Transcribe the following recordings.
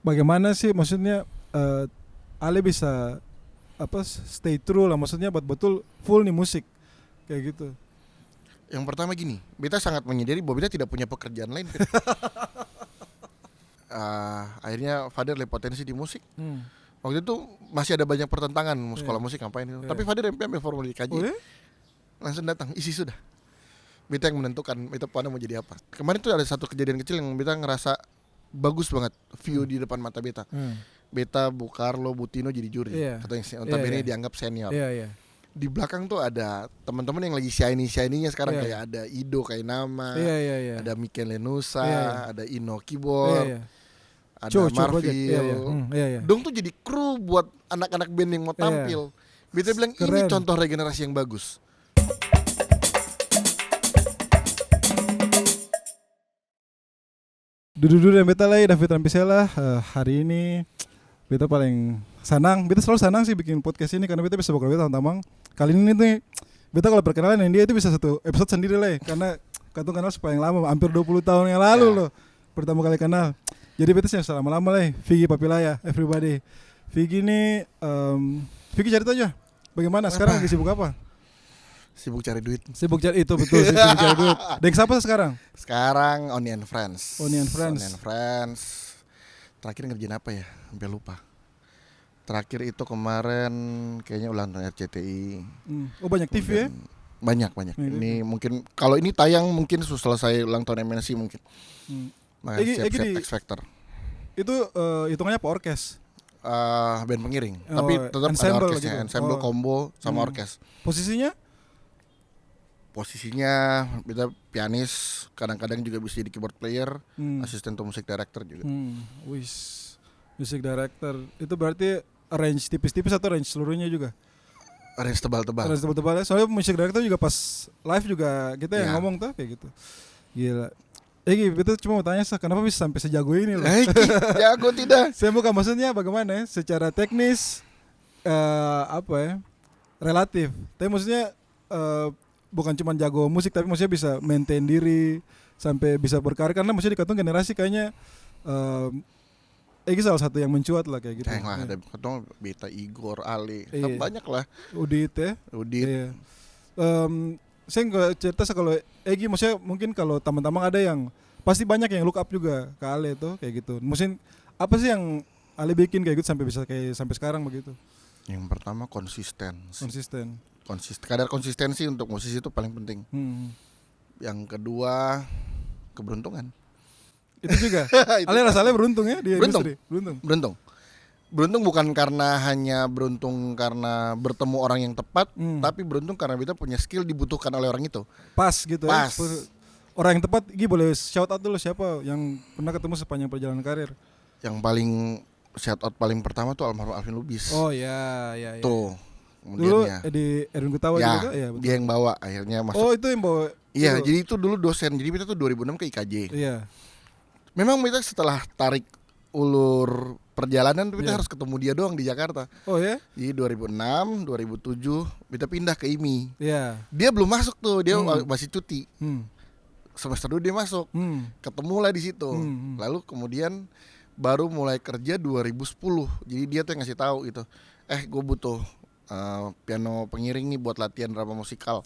bagaimana sih maksudnya Ale bisa stay true lah, maksudnya betul full nih musik kayak gitu. Yang pertama gini, beta sangat menyadari bahwa beta tidak punya pekerjaan lain. Akhirnya Father lihat potensi di musik. Waktu itu masih ada banyak pertentangan mau sekolah musik ngapain itu. Tapi Father ambil formulir kaji, langsung datang isi sudah. Beta yang menentukan beta pada mau jadi apa. Kemarin tuh ada satu kejadian kecil yang beta ngerasa bagus banget view di depan mata beta. Beta, Bu Carlo, Bu Tino jadi juri. Katanya notabene dianggap senior. Di belakang tuh ada teman-teman yang lagi shiny-nya sekarang, kayak ada Ido Kainama, ada Mikel Lenusa, ada Ino Keyboard, ada Marvil. Dong tuh jadi kru buat anak-anak band yang mau tampil. Beta bilang ini contoh regenerasi yang bagus. Duduk yang beta lagi David Rampisela. Hari ini beta paling senang. Beta selalu senang sih bikin podcast ini karena beta bisa ngobrol teman-teman. Kali ini nih beta kalau perkenalan yang dia itu bisa satu episode sendiri lah, karena katong kenal sepanjang lama, hampir 20 tahun yang lalu loh pertama kali kenal. Jadi beta sih lama-lama lah. Vicky Papilaya, everybody. Vicky ini Vicky cerita aja bagaimana sekarang lagi sibuk apa? Sibuk cari duit. Sibuk cari itu betul, sibuk cari duit. Dek siapa sekarang? Sekarang Onion Friends. Onion Friends. Terakhir ngerjain apa ya? Sampai lupa. Terakhir itu kemarin kayaknya ulang tahun RCTI. Oh banyak TV ya? Banyak. Ini mungkin kalau ini tayang mungkin selesai ulang tahun MNC mungkin. Makanya siap-siap X Factor. Itu hitungannya apa orkes? Band pengiring. Tapi tetap ada orkesnya, gitu. Ensemble, combo sama orkes. Posisinya beta pianis, kadang-kadang juga bisa jadi keyboard player, asisten atau music director juga. Music director itu berarti range tipis-tipis atau range seluruhnya juga? Range tebal-tebal. Range tebal-tebal ya. Soalnya music director juga pas live juga kita yang ngomong tuh kayak gitu. Gila. Itu cuma mau tanya kenapa bisa sampai sejago ini loh? Jago tidak. Saya bukan maksudnya bagaimana ya, secara teknis relatif. Tapi maksudnya bukan cuma jago musik tapi maksudnya bisa maintain diri sampai bisa berkarir, karena maksudnya di katong generasi kayaknya salah satu yang mencuat lah kayak gitu. Ada katong Beta, Igor, Ale, banyak lah. Udit. Iya. Saya nggak cerita kalau Egi, maksudnya mungkin kalau teman-teman ada yang pasti banyak yang look up juga ke Ale tuh kayak gitu. Mungkin apa sih yang Ale bikin kayak gitu sampai bisa kayak sampai sekarang begitu? Yang pertama konsisten. Kadar konsistensi untuk musisi itu paling penting. Yang kedua keberuntungan. Itu juga. Ale rasanya beruntung ya di industri. Beruntung bukan karena hanya beruntung karena bertemu orang yang tepat, tapi beruntung karena kita punya skill dibutuhkan oleh orang itu. Pas gitu ya. Orang yang tepat, Gi boleh shout out dulu siapa yang pernah ketemu sepanjang perjalanan karir? Yang paling shout out paling pertama tuh almarhum Alvin Lubis. Oh ya. Tuh. Dulu di Erwin Gutawa juga ya, betul. Dia yang bawa akhirnya masuk. Oh, itu yang bawa. Iya, jadi itu dulu dosen. Jadi kita tuh 2006 ke IKJ. Iya. Memang kita setelah tarik ulur perjalanan kita harus ketemu dia doang di Jakarta. Oh ya? Jadi 2006, 2007 kita pindah ke IMI. Iya. Dia belum masuk tuh, dia masih cuti. Semester 2 dia masuk. Ketemulah di situ. Lalu kemudian baru mulai kerja 2010. Jadi dia tuh yang ngasih tahu gitu. Gue butuh piano pengiring nih buat latihan drama musikal.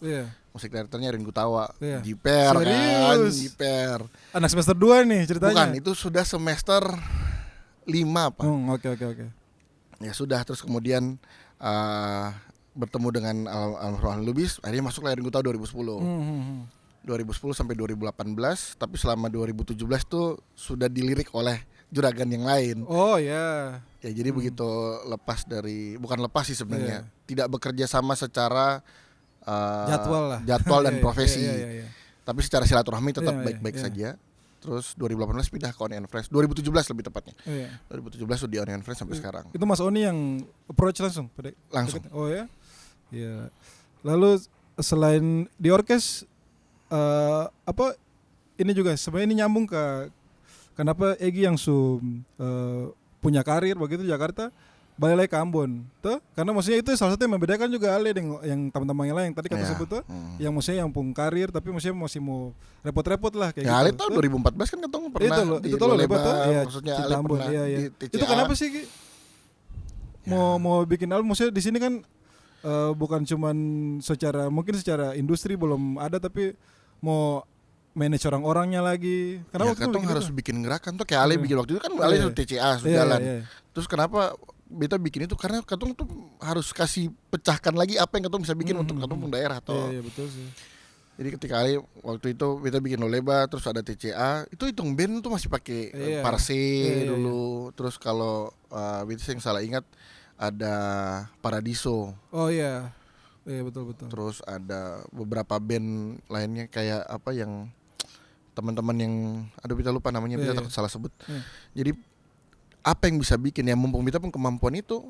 Musik directornya Erwin Gutawa. Jiper kan, Jiper. Anak semester 2 nih ceritanya. Bukan, itu sudah semester 5 apa. Oke. Ya sudah, terus kemudian bertemu dengan almarhum Lubis, akhirnya masuklah Erwin Gutawa 2010. 2010 sampai 2018, tapi selama 2017 tuh sudah dilirik oleh juragan yang lain. Oh ya. Ya jadi begitu bukan lepas sih sebenarnya, tidak bekerja sama secara jadwal dan profesi. Tapi secara silaturahmi tetap baik-baik saja. Terus 2018 pindah ke Onion Friends, 2017 lebih tepatnya. 2017 di Onion Friends sampai sekarang. Itu Mas Oni yang approach langsung? Langsung. Oh ya? Iya. Lalu selain di orkes, ini juga sebenarnya ini nyambung ke kenapa Egi yang punya karir begitu di Jakarta balik lagi ke Ambon tuh, karena maksudnya itu salah satu yang membedakan juga Ale dengan yang teman-teman yang lain tadi kata sebut tuh, yang maksudnya yang pung karir tapi maksudnya masih mau repot-repot lah kayak ya, gitu. Ale tahun 2014 kan ketemu pernah itu tuh Loleba tuh, ya, maksudnya Cinta Ale Ambon, pernah iya. di TCA. Itu kenapa sih Ki? Mau bikin album, maksudnya di sini kan bukan cuman mungkin secara industri belum ada, tapi mau manage orang-orangnya lagi. Kenapa ya, katong harus bikin gerakan tuh kayak Ale bikin waktu itu kan Ale sudah TCA sudah jalan. Terus kenapa beta bikin itu karena katong tuh harus kasih pecahkan lagi apa yang katong bisa bikin untuk katong daerah toh. Iya, betul sih. Jadi ketika Ale waktu itu beta bikin Loleba terus ada TCA, itu hitung band tuh masih pakai Parse dulu. Terus kalau beta yang salah ingat ada Paradiso. Oh iya. Iya betul. Terus ada beberapa band lainnya kayak apa yang teman-teman yang aduh beta lupa namanya, beta takut salah sebut. Jadi apa yang bisa bikin ya mumpung beta pun kemampuan itu.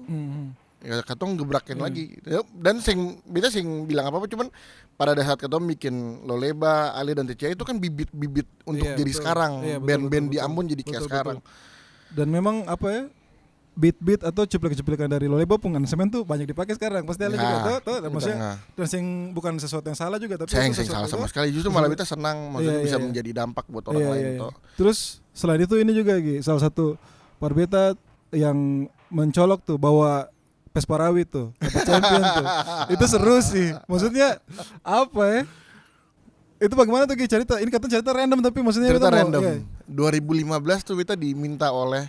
Ya katong gebrakin lagi. Dan beta bilang apa cuman pada saat katong bikin Loleba, Ale dan TCA itu kan bibit-bibit untuk jadi sekarang. Band-band di Ambon jadi kayak sekarang. Dan memang apa ya? Beat atau cuplikan-cuplikan dari Loleba pungan semen tuh banyak dipakai sekarang. Pasti Ale juga tuh maksudnya dan sing bukan sesuatu yang salah juga, tapi yang salah sama sekali. Justru malah kita senang maksudnya bisa menjadi dampak buat orang lain toh. Terus selain itu ini juga salah satu Parbeta yang mencolok tuh bawa Pesparawi tuh, champion tuh. Itu seru sih. Maksudnya apa ya? Itu bagaimana tuh cerita? Ini katanya cerita random tapi maksudnya cerita random. 2015 tuh kita diminta oleh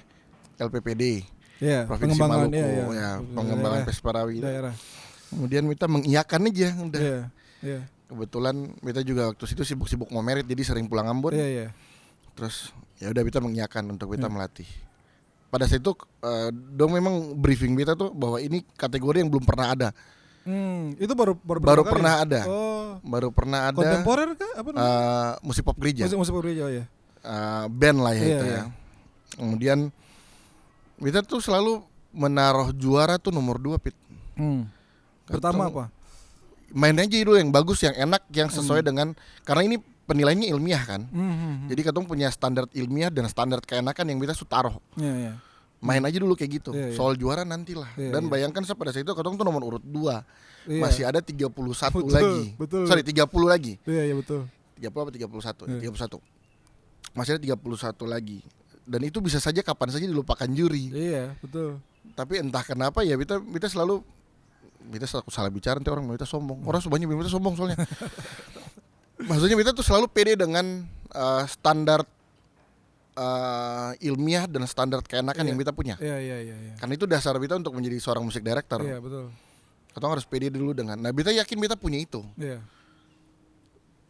LPPD. Provinsi Maluku, pengembangan Pesparawi daerah. Kemudian kita mengiyakan aja udah. Kebetulan kita juga waktu itu sibuk-sibuk mau merit jadi sering pulang Ambon. Terus ya udah kita mengiyakan untuk kita melatih. Pada saat itu dong memang briefing kita tuh bahwa ini kategori yang belum pernah ada. Itu baru pernah ada. Baru pernah ada. Kontemporer kah? Apa namanya? Musik pop gereja. Musik pop gereja ya. Band lah ya itu ya. Kemudian kita tuh selalu menaruh juara tuh nomor 2 Pit. Pertama apa? Main aja dulu yang bagus, yang enak, yang sesuai dengan, karena ini penilaiannya ilmiah kan. Jadi katong punya standar ilmiah dan standar keenakan yang kita taruh. Main aja dulu kayak gitu. Soal juara nantilah. Dan bayangkan pada saat itu katong tuh nomor urut 2. Masih ada 31 lagi. Sorry 30 lagi. Iya betul. 30 apa 31? 31. Masih ada 31 lagi. Dan itu bisa saja kapan saja dilupakan juri. Iya betul. Tapi entah kenapa ya kita selalu salah bicara nanti orang kita sombong. Orang sebanyak kita sombong soalnya. Maksudnya kita tuh selalu pede dengan standar ilmiah dan standar keenakan yang kita punya. Iya. Karena itu dasar kita untuk menjadi seorang musik director. Iya betul. Kita harus pede dulu dengan. Nah kita yakin kita punya itu. Iya.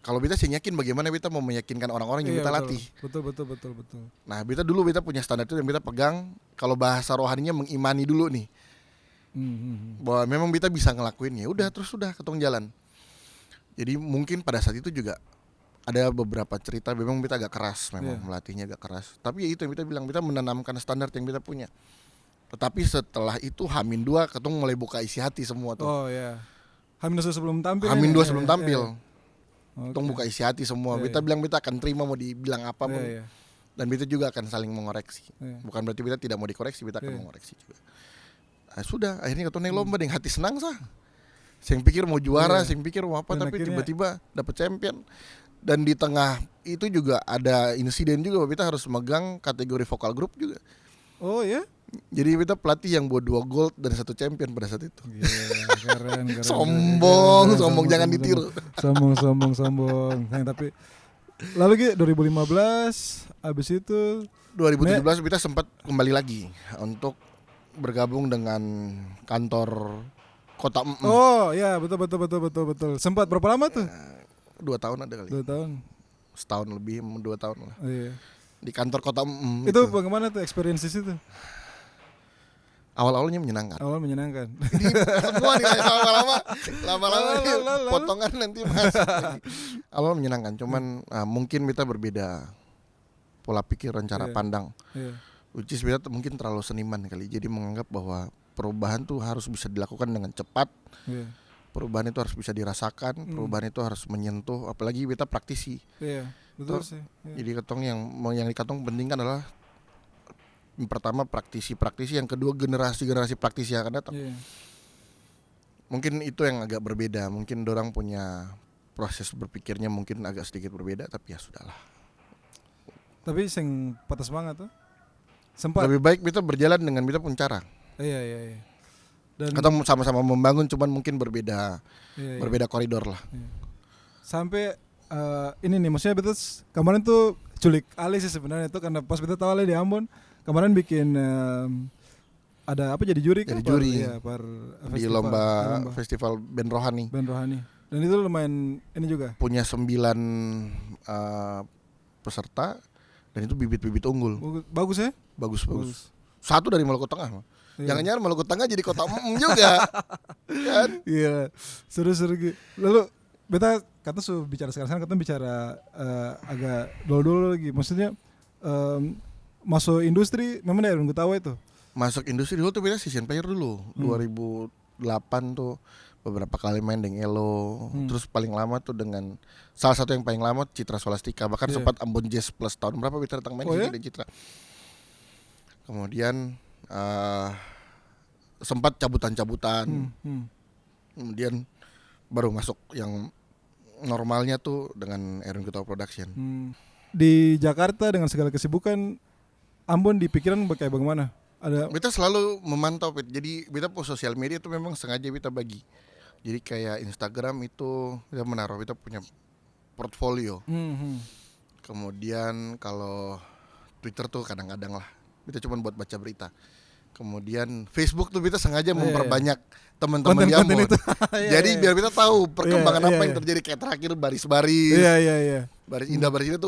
Kalau kita sih yakin bagaimana kita mau meyakinkan orang-orang yang kita latih. Betul. Nah kita punya standar itu yang kita pegang. Kalau bahasa rohaninya mengimani dulu nih. Bahwa memang kita bisa ngelakuinnya. Udah ketong jalan. Jadi mungkin pada saat itu juga ada beberapa cerita memang kita agak keras, memang melatihnya agak keras. Tapi ya itu yang kita bilang, kita menanamkan standar yang kita punya. Tetapi setelah itu H-2 ketong mulai buka isi hati semua tuh. Oh ya. H-2 sebelum tampil. H-2 sebelum tampil. Ketong buka isi hati semua. Kita bilang kita akan terima mau dibilang apa pun. Dan kita juga akan saling mengoreksi. Bukan berarti kita tidak mau dikoreksi, kita akan mengoreksi juga. Nah, sudah, akhirnya ketong naik lomba dengan hati senang sah. Saya pikir mau juara, saya pikir mau apa, dan tapi tiba-tiba dapat champion. Dan di tengah itu juga ada insiden juga, kita harus megang kategori vokal grup juga. Oh ya? Jadi kita pelatih yang buat 2 gold dan 1 champion pada saat itu. Keren. Sombong, jangan ditiru. Sombong. Tapi lalu 2015 abis itu 2017 kita sempat kembali lagi untuk bergabung dengan kantor Kota Oh ya betul. Sempat berapa lama tuh? 2 tahun ada kali. 2 tahun. Setahun lebih 2 tahun lah. Iya. Di kantor Kota Itu bagaimana tuh experience itu? Awal-awalnya menyenangkan. Ini semua nih lama-lama potongan nanti masuk lagi. Awal menyenangkan, cuman mungkin kita berbeda pola pikir dan cara pandang. Which is kita mungkin terlalu seniman kali. Jadi menganggap bahwa perubahan tuh harus bisa dilakukan dengan cepat. Perubahan itu harus bisa dirasakan, perubahan itu harus menyentuh, apalagi kita praktisi. Betul sih. Jadi ketong yang di ketong penting kan adalah Yang pertama praktisi, yang kedua generasi praktisi yang akan datang. Iya. Mungkin itu yang agak berbeda. Mungkin dorang punya proses berpikirnya mungkin agak sedikit berbeda, tapi ya sudahlah. Tapi sing patah semangat tuh. Sempat. Lebih baik kita berjalan dengan kita pun cara. Iya. Dan Kita sama-sama membangun, cuman mungkin berbeda iya. berbeda koridor lah. Iya. Sampai ini nih, maksudnya betul kemarin tuh culik Ali sih sebenarnya itu karena pas kita tahu Ali di Ambon kemarin bikin ada apa jadi juri kan? Jadi juri di lomba festival band rohani. Band rohani. Dan itu lumayan ini juga. Punya 9 peserta dan itu bibit-bibit unggul. Bagus ya? Bagus. Satu dari Maluku Tengah. Iya. Jangan-jangan Maluku Tengah jadi kota juga. Kan? Iya. Seru-seru gitu. Lalu beta kata bicara sekarang kata bicara agak dulu lagi. Maksudnya masuk industri memang dari gue tahu itu. Masuk industri dulu tuh beda season player dulu. 2008 tuh beberapa kali main dengan Elo. Terus paling lama tuh dengan salah satu yang paling lama Citra Solastika. Bahkan sempat Ambon Jazz Plus tahun berapa kita datang main di Citra. Kemudian sempat cabutan-cabutan. Kemudian baru masuk yang normalnya tuh dengan Erwin Gutawa Production. Di Jakarta dengan segala kesibukan Ambon di pikiran kayak bagaimana? Kita selalu memantau, jadi kita po sosial media itu memang sengaja kita bagi. Jadi kayak Instagram itu kita menaruh kita punya portfolio. Kemudian kalau Twitter tuh kadang-kadang lah kita cuma buat baca berita. Kemudian Facebook tuh kita sengaja memperbanyak teman-teman di Ambon. Jadi biar kita tahu perkembangan apa yang terjadi, kayak terakhir baris-baris. Iya. Baris Indah Baris itu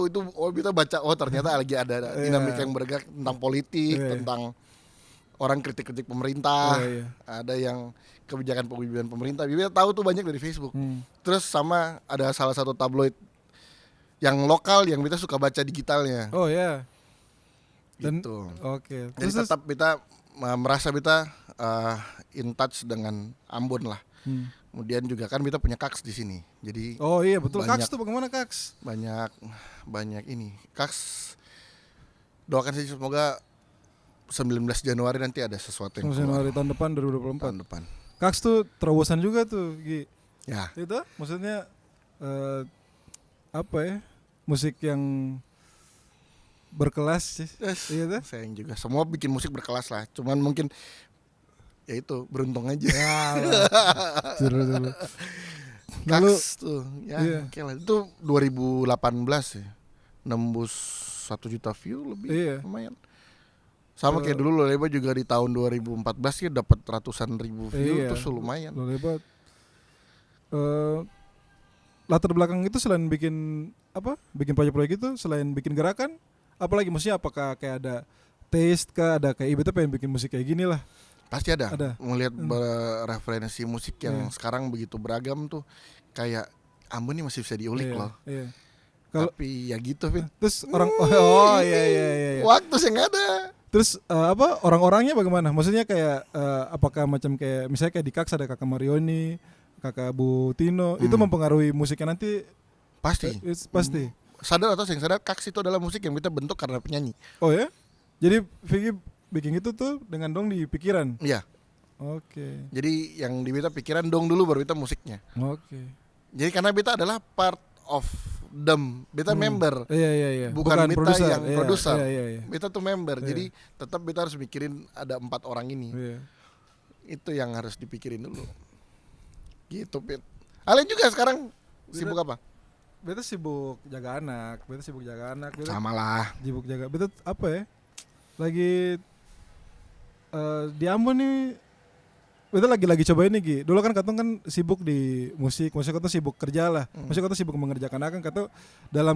kita baca ternyata lagi ada dinamika yang bergerak tentang politik, tentang orang kritik-kritik pemerintah, ada yang kebijakan pemerintah. Kita tahu tuh banyak dari Facebook. Terus sama ada salah satu tabloid yang lokal yang kita suka baca digitalnya. Oh ya. Gitu. Oke. Jadi tetap kita merasa kita in touch dengan Ambon lah. Kemudian juga kan kita punya Kaks di sini. Jadi oh iya betul. Kaks tuh bagaimana Kaks? Banyak ini. Kaks doakan saja semoga 19 Januari nanti ada sesuatu yang Januari tahun depan 2024. Tahun depan. Kaks tuh terobosan juga tuh, Gi. Ya. Itu maksudnya apa ya? Musik yang berkelas sih. Iya tuh. Sayang juga. Semua bikin musik berkelas lah. Cuman mungkin ya itu beruntung aja. Seru. Lalu tuh ya oke lah. Itu 2018 ya. Nembus 1 juta view lebih. Lumayan. Sama kayak dulu Loleba juga di tahun 2014 ya dapat ratusan ribu view, terus lumayan. Loleba latar belakang itu selain bikin proyek-proyek itu, selain bikin gerakan, apalagi maksudnya apakah kayak ada taste kah, ada kayak kita pengen bikin musik kayak gini lah. Pasti ada. Melihat referensi musik yang sekarang begitu beragam tuh, kayak Ambon ini masih bisa diulik loh. Iya. Tapi ya gitu Fit. Terus orang iya. Waktu sih nggak ada. Terus orang-orangnya bagaimana? Maksudnya kayak apakah macam kayak misalnya kayak di Kaks ada Kakak Marioni, Kakak Bu Tino, itu mempengaruhi musiknya nanti? Pasti. Pasti. Sadar atau sadar Kaks itu adalah musik yang kita bentuk karena penyanyi. Oh ya? Jadi Vicky bikin itu tuh dengan dong di pikiran? Iya. Oke. Jadi yang di beta pikiran dong dulu baru kita musiknya. Oke. Jadi karena beta adalah part of them, beta member. Iya. Bukan beta producer, yang produser. Iya. Beta tuh member. Jadi tetap beta harus mikirin ada 4 orang ini. Iya. Itu yang harus dipikirin dulu. Gitu, Pit. Ale juga sekarang sibuk apa? Beta sibuk jaga anak. Sama lah. Sibuk jaga. Beta apa ya? Lagi di Ambon nih. Beta lagi coba ini Gi. Dulu kan Katong kan sibuk di musik, maksudnya Katong sibuk kerja lah. Maksudnya Katong sibuk mengerjakan akan Katong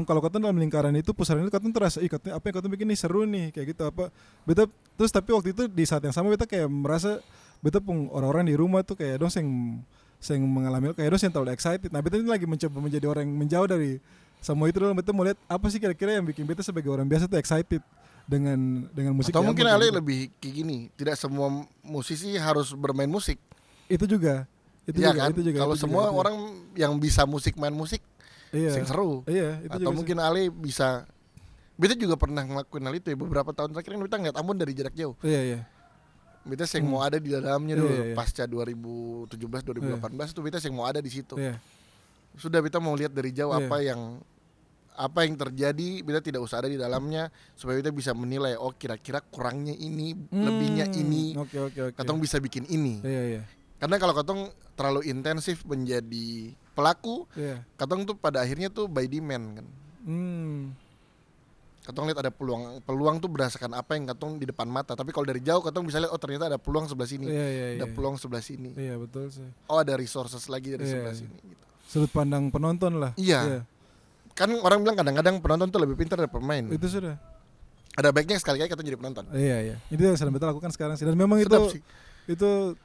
kalau Katong dalam lingkaran itu, pusaran itu Katong terasa, Katong, apa yang Katong bikin nih seru nih kayak gitu apa. Beta terus tapi waktu itu di saat yang sama beta kayak merasa beta pun orang-orang di rumah tuh kayak dong sing mengalami kayak dong yang terlalu excited. Nah, beta ini lagi mencoba menjadi orang yang menjauh dari semua itu dulu. Beta mau lihat apa sih kira-kira yang bikin beta sebagai orang biasa tuh excited dengan musik. Atau mungkin Ale lebih kayak gini, tidak semua musisi harus bermain musik. Itu juga. Kalau semua orang yang bisa main musik, sing seru. Iya, itu atau juga mungkin Ale bisa Beta juga pernah ngelakuin hal itu ya beberapa tahun terakhir kan beta ngeliat Ambon dari jarak jauh. Iya. Beta seng mau ada di dalamnya dulu Iya. pasca 2017 2018 tuh beta seng mau ada di situ. Iya. Sudah beta mau lihat dari jauh Iya. apa yang terjadi, beta tidak usah ada di dalamnya supaya beta bisa menilai kira-kira kurangnya ini, lebihnya ini. Oke. Katong bisa bikin ini. Iya. Karena kalau katong terlalu intensif menjadi pelaku, Iya. katong tuh pada akhirnya tuh by demand kan. Katong lihat ada peluang tuh berdasarkan apa yang katong di depan mata. Tapi kalau dari jauh katong bisa lihat ternyata ada peluang sebelah sini, Iya. ada peluang sebelah sini. Iya, betul sih. Ada resources lagi dari sebelah sini. Gitu. Sudut pandang penonton lah. Iya. Kan orang bilang kadang-kadang penonton tuh lebih pintar dari pemain. Itu sudah. Ada baiknya sekali-kali katong jadi penonton. Iya. Itu yang sedang kita lakukan sekarang sih. Dan memang Sedap sih. itu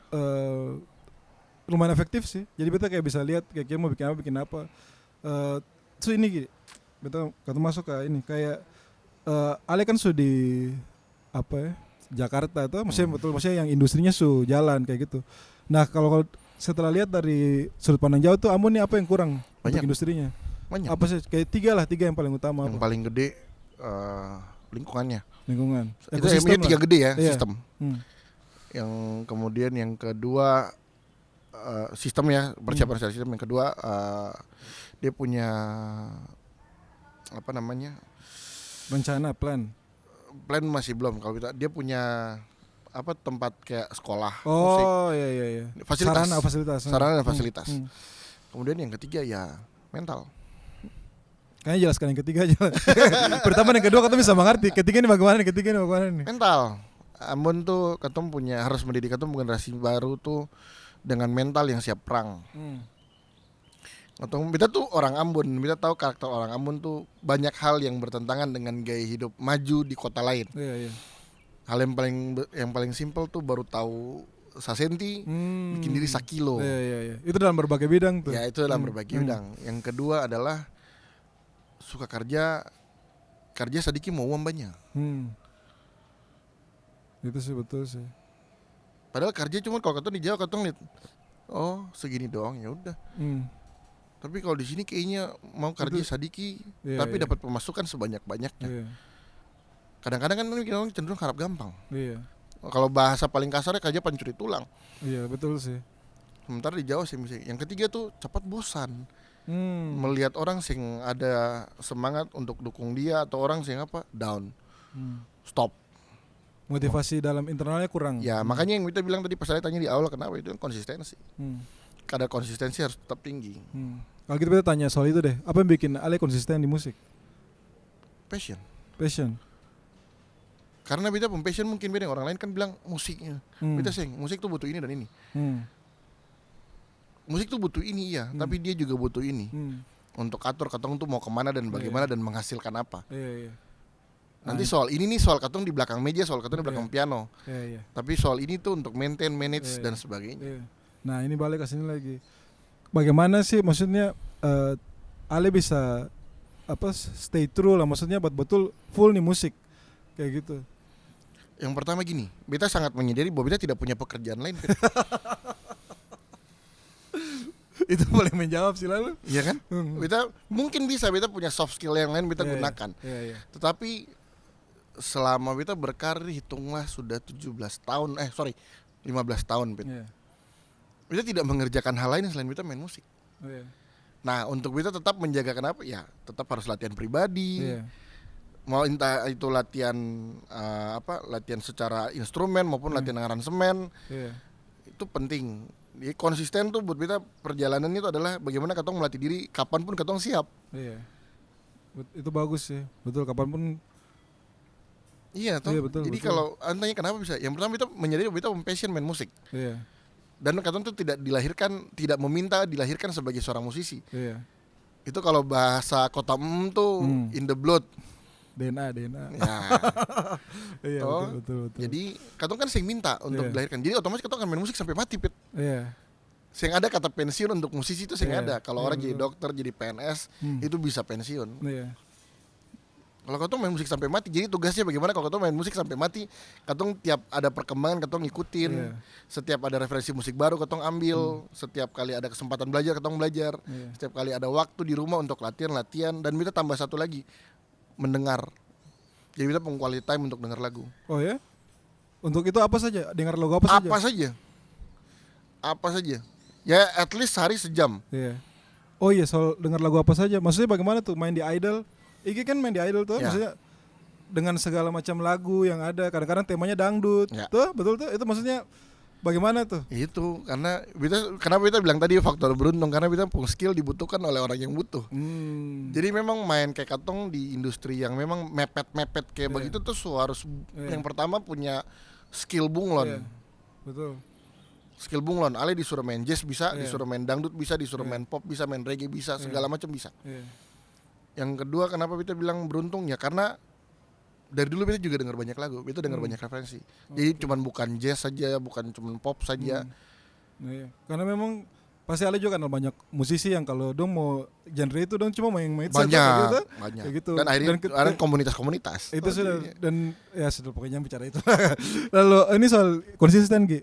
lumayan efektif sih. Jadi kita kayak bisa lihat kayak mau bikin apa. Terus ini gini, kita masuk ke ini kayak Ale kan sudah di Jakarta tuh, maksudnya yang industrinya jalan kayak gitu. Nah kalau setelah lihat dari sudut pandang jauh tuh Ambon ini apa yang kurang Banyak. untuk industrinya? Banyak. Apa sih? Kayak tiga yang paling utama. Yang apa? paling gede lingkungannya. Lingkungan. Itu Ekosistem tiga lah. gede ya, Iya. sistem. Yang kemudian yang kedua sistem ya, persiapan secara sistem. Yang kedua dia punya apa namanya? Rencana, plan masih belum. Kalau dia punya tempat kayak sekolah, iya. fasilitas. Sarana dan fasilitas. Kemudian yang ketiga ya mental. Kayaknya jelaskan yang ketiga aja. Pertama dan kedua katanya bisa mengerti. Ketiga ini bagaimana nih? Mental. Ambon tuh katong harus mendidik katong generasi baru tuh dengan mental yang siap perang. Kita tuh orang Ambon, kita tahu karakter orang Ambon tuh banyak hal yang bertentangan dengan gaya hidup maju di kota lain. Iya. Hal yang paling simpel tuh baru tahu sasenti, bikin diri sakilo. Iya. Itu dalam berbagai bidang tuh. Ya itu dalam berbagai bidang. Yang kedua adalah suka kerja sedikit mau uang banyak. Itu sih betul sih. Padahal kerja cuma kalau katong di Jawa katong lihat, segini doang ya udah. Tapi kalau di sini kayaknya mau kerja sedikit, tapi dapat pemasukan sebanyak-banyaknya. Iya. Kadang-kadang kan orang cenderung harap gampang. Iya. Kalau bahasa paling kasarnya kerja pencuri tulang. Iya, betul sih. Sementara di Jawa sih misalnya. Yang ketiga tuh cepat bosan. Melihat orang sing ada semangat untuk dukung dia atau orang sing down. Stop. Motivasi dalam internalnya kurang. Ya, makanya yang kita bilang tadi pas saya tanya di awal kenapa itu konsistensi. Kadar konsistensi harus tetap tinggi. Kalau kita tanya soal itu deh, apa yang bikin Ale konsisten di musik? Passion. Karena beta passion mungkin beda, orang lain kan bilang musiknya. Beta musik tuh butuh ini dan ini. Musik tuh butuh ini ya, tapi dia juga butuh ini. Untuk atur katong tuh mau kemana dan bagaimana dan menghasilkan apa. Iya. Nanti soal ini nih soal katong di belakang meja, soal katong di belakang piano. Iya. Tapi soal ini tuh untuk maintain, manage dan sebagainya. Nah ini balik ke sini lagi. Bagaimana sih maksudnya Ale bisa stay true lah, maksudnya betul full nih musik kayak gitu. Yang pertama gini, beta sangat menyadari bahwa beta tidak punya pekerjaan lain. Itu boleh menjawab sih lalu. Iya kan? Beta mungkin beta punya soft skill yang lain beta gunakan. Iya. Tetapi selama beta berkarir hitunglah sudah 15 tahun 15 tahun beta. Beta tidak mengerjakan hal lain selain beta main musik. Nah, untuk beta tetap menjaga kenapa? Ya, tetap harus latihan pribadi. Mau entah itu latihan latihan secara instrumen maupun latihan aransemen. Itu penting. Jadi konsisten tuh buat beta perjalanan itu adalah bagaimana katong melatih diri kapanpun katong siap. Iya. Itu bagus sih. Betul, kapanpun. Iya toh. Iya, betul, jadi betul. kalau antanya kenapa bisa? Yang pertama beta menyadari beta passion main musik. Iya. Dan katong tuh tidak meminta dilahirkan sebagai seorang musisi. Iya. Itu kalau bahasa kota tuh in the blood. DNA. Ya. Iya, betul. Jadi katong kan sing minta untuk dilahirkan. Jadi otomatis katong akan main musik sampai mati, Pit. Iya. Sing ada kata pensiun untuk musisi itu sing Iya. ada. Kalau orang jadi Betul. dokter, jadi PNS, itu bisa pensiun. Iya. Kalau katong main musik sampai mati, jadi tugasnya bagaimana kalau katong main musik sampai mati, katong tiap ada perkembangan katong ngikutin. Iya. Setiap ada referensi musik baru katong ambil, setiap kali ada kesempatan belajar katong belajar. Iya. Setiap kali ada waktu di rumah untuk latihan dan kita tambah satu lagi, mendengar. Jadi kita punya quality time untuk dengar lagu. Oh ya? Untuk itu apa saja? Dengar lagu apa saja? Apa saja. Ya at least sehari sejam. Iya. Oh iya, soal dengar lagu apa saja. Maksudnya bagaimana tuh main di Idol? Iki kan main di Idol tuh, Ya. maksudnya dengan segala macam lagu yang ada. Kadang-kadang temanya dangdut. Ya. Tuh, betul tuh. Itu maksudnya bagaimana tuh? Itu kenapa kita bilang tadi faktor beruntung, karena kita punya skill dibutuhkan oleh orang yang butuh. Jadi memang main kayak katong di industri yang memang mepet kayak Iya. begitu tuh harus Iya. yang pertama punya skill bunglon. Iya. Betul. Skill bunglon, Ale disuruh main jazz bisa, Iya. disuruh main dangdut bisa, disuruh Iya. main pop bisa, main reggae bisa, segala macam bisa. Iya. Yang kedua kenapa kita bilang beruntung ya karena dari dulu kita juga dengar banyak lagu, kita dengar banyak referensi. Jadi cuman bukan jazz saja, bukan cuman pop saja. Nah, iya. Karena memang pasti ada juga kenal banyak musisi yang kalau dong mau genre itu dong cuma main Banyak, gitu, banyak. kayak gitu. Dan akhirnya ke- ada komunitas-komunitas. itu sudah dan ya sudah pokoknya bicara itu. Lalu ini soal konsisten Gi.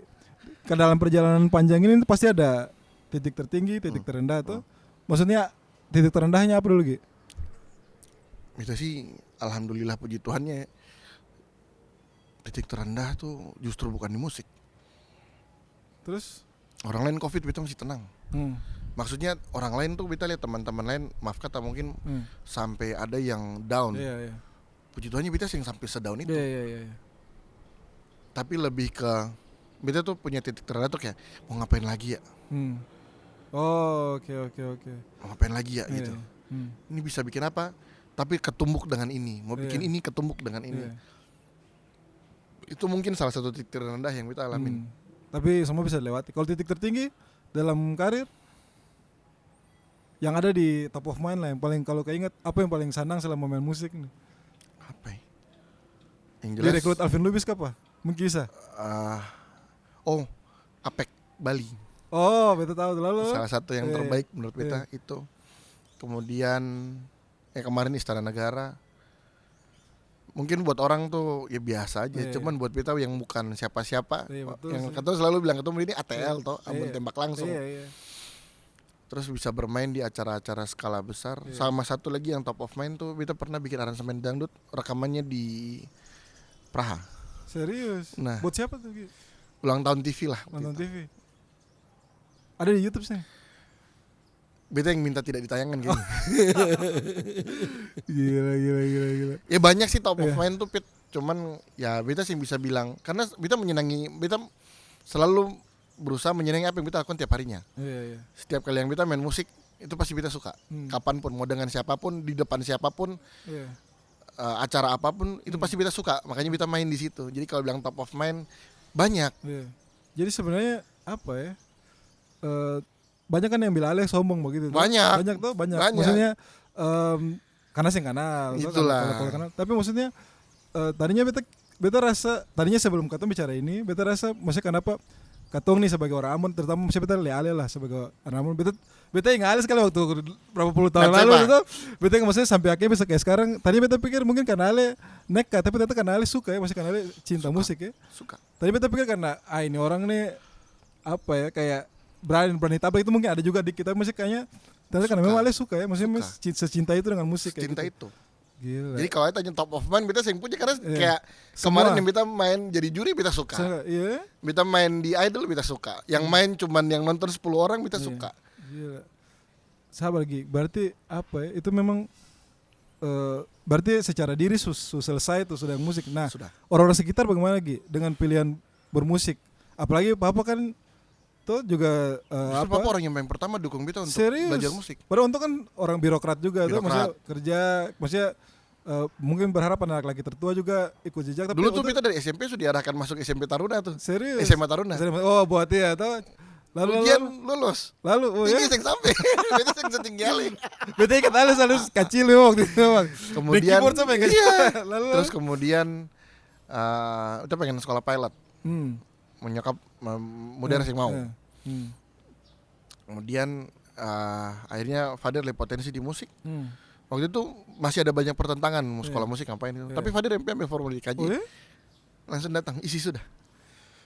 Ke dalam perjalanan panjang ini pasti ada titik tertinggi, titik terendah tuh. Maksudnya titik terendahnya apa dulu Gi? Itu sih alhamdulillah puji Tuhannya titik terendah tuh justru bukan di musik. Terus Orang lain Covid kita masih tenang. hmm. Maksudnya orang lain tuh kita lihat teman-teman lain, maaf kata mungkin sampai ada yang down. Iya, iya. Puji Tuhannya kita yang sampai sedown itu. Iya. Tapi lebih ke kita tuh punya titik terendah tuh kayak mau ngapain lagi ya? Oh, oke. Mau ngapain lagi ya Iya, gitu. iya. Ini bisa bikin apa? Tapi ketumbuk dengan ini. Mau bikin Iya. ini ketumbuk dengan ini. Iya. Itu mungkin salah satu titik terendah yang kita alamin. Tapi semua bisa dilewati. Kalau titik tertinggi dalam karir yang ada di top of mind lah, yang paling kalau keinget apa yang paling senang selama main musik nih? Apa ya? Yang Dia jelas rekrut Alvin Lubis apa? Mungkin bisa. Apek Bali. Oh, betul tahu lalu. Salah satu yang Iya, terbaik menurut iya. kita itu. Kemudian kemarin Istana Negara. Mungkin buat orang tuh ya biasa aja, Iya. cuman buat kita yang bukan siapa-siapa, Iya, betul yang sih. kata selalu bilang ketemu ini ATL toh, amun Iya. tembak langsung. Iya. Terus bisa bermain di acara-acara skala besar. Iya. Sama satu lagi yang top of mind tuh kita pernah bikin aransemen dangdut, rekamannya di Praha. Serius? Nah. Buat siapa tuh? Gi? Ulang tahun TV lah. Nonton gitu. TV. Ada di YouTube sih. Beta yang minta tidak ditayangkan gitu. Gila. Ya banyak sih top of Iya. mind tuh Pit. Cuman ya beta sih bisa bilang karena beta menyenangi, beta selalu berusaha menyenangi apa yang beta lakukan tiap harinya. Iya. Setiap kali yang beta main musik itu pasti beta suka. Kapanpun mau dengan siapapun, di depan siapapun, Iya. acara apapun itu pasti beta suka. Makanya beta main di situ. Jadi kalau bilang top of mind banyak. Iya. Jadi sebenarnya apa ya? Banyak kan yang bilang Alex sombong begitu. tuh. Banyak. Banyak. Banyak. Maksudnya karena sih kenal. tuh, Itulah. kalau kenal. Tapi maksudnya tadinya beta rasa tadinya sebelum katong bicara ini, beta rasa maksudnya kenapa katong nih sebagai orang Ambon, terutama maksudnya beta Ale lah sebagai orang Ambon. Beta ingat Ale sekali waktu berapa puluh tahun Dan lalu Pak. itu. Beta maksudnya sampai akhirnya bisa kayak sekarang. Tadinya beta pikir mungkin karena Ale nekat, tapi ternyata karena Ale suka ya, maksudnya karena Ale cinta musik ya. Suka. Tadi beta pikir karena ini orang nih apa ya kayak berani tabrak itu mungkin ada juga di kita musik kayaknya ternyata karena Suka. memang Ale suka ya maksudnya Suka. secinta itu dengan musik kayak Cinta gitu. itu. Gila. Jadi kalau tanya top of mind beta sering punya karena Iya. kayak Semua. kemarin yang beta main jadi juri beta suka. Iya. Beta main di Idol beta suka. Yang main cuman yang nonton 10 orang beta Iya. suka. Gila. Sabar lagi. Berarti apa ya? Itu memang berarti secara diri selesai tuh sudah musik. Nah, Sudah. orang-orang sekitar bagaimana lagi dengan pilihan bermusik? Apalagi Papa kan tuh juga Justru apa? Papa orang yang paling pertama dukung beta untuk Serius? belajar musik. Padahal untuk kan orang birokrat juga tuh, Birokrat. maksudnya kerja, maksudnya mungkin berharap anak laki tertua juga ikut jejak. Tapi Dulu tuh untuk- beta dari SMP sudah diarahkan masuk SMP Taruna tuh. serius. SMA Taruna. Oh buat ya tuh. Lalu Ujian lulus. oh ya. Tinggi sing sampai. Beta sing setinggi ale. Beta ingat halus kecil memang waktu itu memang. Kemudian Di keyboard sampai kecil. iya. Lalu Terus kemudian kita pengen sekolah pilot. Menyokap modern sih mau. Kemudian akhirnya Fadir lihat potensi di musik. Waktu itu masih ada banyak pertentangan mau sekolah musik ngapain itu. Iya. Tapi Fadir MP ambil formulir dikaji. Oh ya? Langsung datang, isi sudah.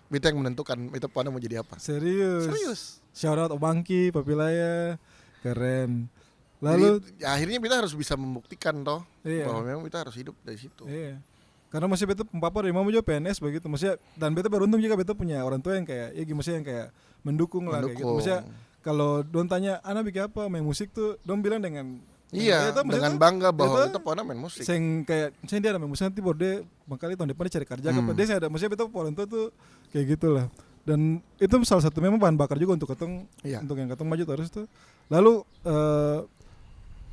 Beta yang menentukan itu puana mau jadi apa. Serius. Shout out Obangki, Papilaya, keren. Lalu Jadi, ya, akhirnya kita harus bisa membuktikan toh Iya. bahwa memang kita harus hidup dari situ. iya. Karena masih beta papa dari mama juga PNS begitu. Maksudnya dan beta beruntung juga beta punya orang tua yang kayak ya gimana yang kayak mendukung lah kayak gitu. Maksudnya kalau don tanya anak bikin apa main musik tuh, don bilang dengan iya, dengan bangga bahwa beta pernah main musik. Seng kayak misalnya dia ada main musik nanti baru dia makanya tahun depan dia cari kerja apa dia ada maksudnya beta orang tua tuh kayak gitulah. Dan itu salah satu memang bahan bakar juga untuk ketong untuk yang ketong maju terus tuh. Lalu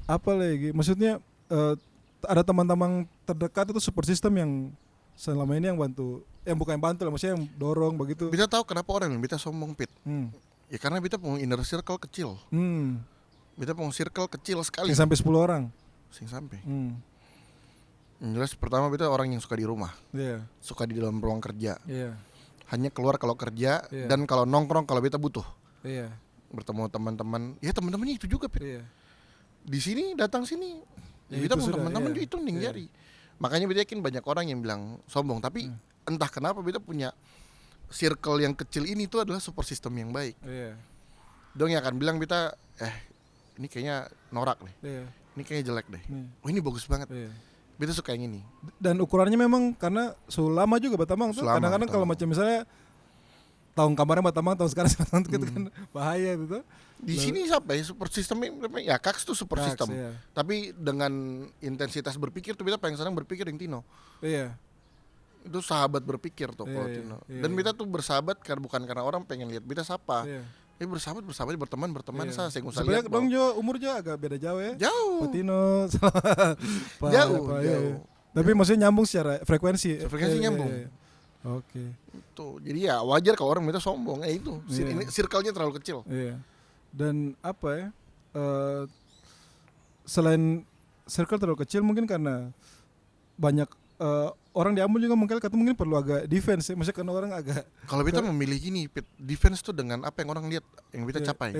apa lagi? Maksudnya ada teman-teman terdekat itu support system yang selama ini yang bantu, yang bukan yang bantu lah, maksudnya yang dorong begitu. Beta tahu kenapa orang yang beta sombong Pit. Ya karena beta punya inner circle kecil. Beta punya circle kecil sekali. Yang sampai 10 orang. Sing sampai. Yang jelas pertama beta orang yang suka di rumah. Suka di dalam ruang kerja. Hanya keluar kalau kerja dan kalau nongkrong kalau beta butuh. Bertemu teman-teman. Ya teman-temannya itu juga Pit. Di sini datang sini. Ya kita mau teman-teman itu ning jari. Makanya beta yakin banyak orang yang bilang sombong, tapi entah kenapa beta punya circle yang kecil ini tuh adalah support system yang baik. Dong yang akan bilang beta ini kayaknya norak deh. Ini kayaknya jelek deh. Oh ini bagus banget. Beta suka yang ini. Dan ukurannya memang karena selama juga batamang tuh. Kadang-kadang kalau macam misalnya tahun kemarin batamang, tahun sekarang itu kan bahaya gitu. Di sini siapa ya support system ya Kaks tuh support system. Tapi dengan intensitas berpikir tuh beta paling senang berpikir yang Tino. Itu sahabat berpikir tuh kalau Tino. Dan beta tuh bersahabat bukan karena orang pengen lihat beta siapa. Bersahabat berteman saya sing usah lihat. Sebenarnya dong jo umur jo agak beda jauh ya. Jauh. Tino jauh. Tapi maksudnya nyambung secara frekuensi. Frekuensi nyambung. Oke. Itu. Jadi ya wajar kalau orang beta sombong. Itu. Ini circle-nya terlalu kecil. Dan apa ya? Selain circle terlalu kecil mungkin karena banyak orang di Ambon juga mungkin perlu agak defense ya. Maksudnya karena orang agak kalau beta memilih gini, defense tuh dengan apa yang orang lihat, yang beta capai.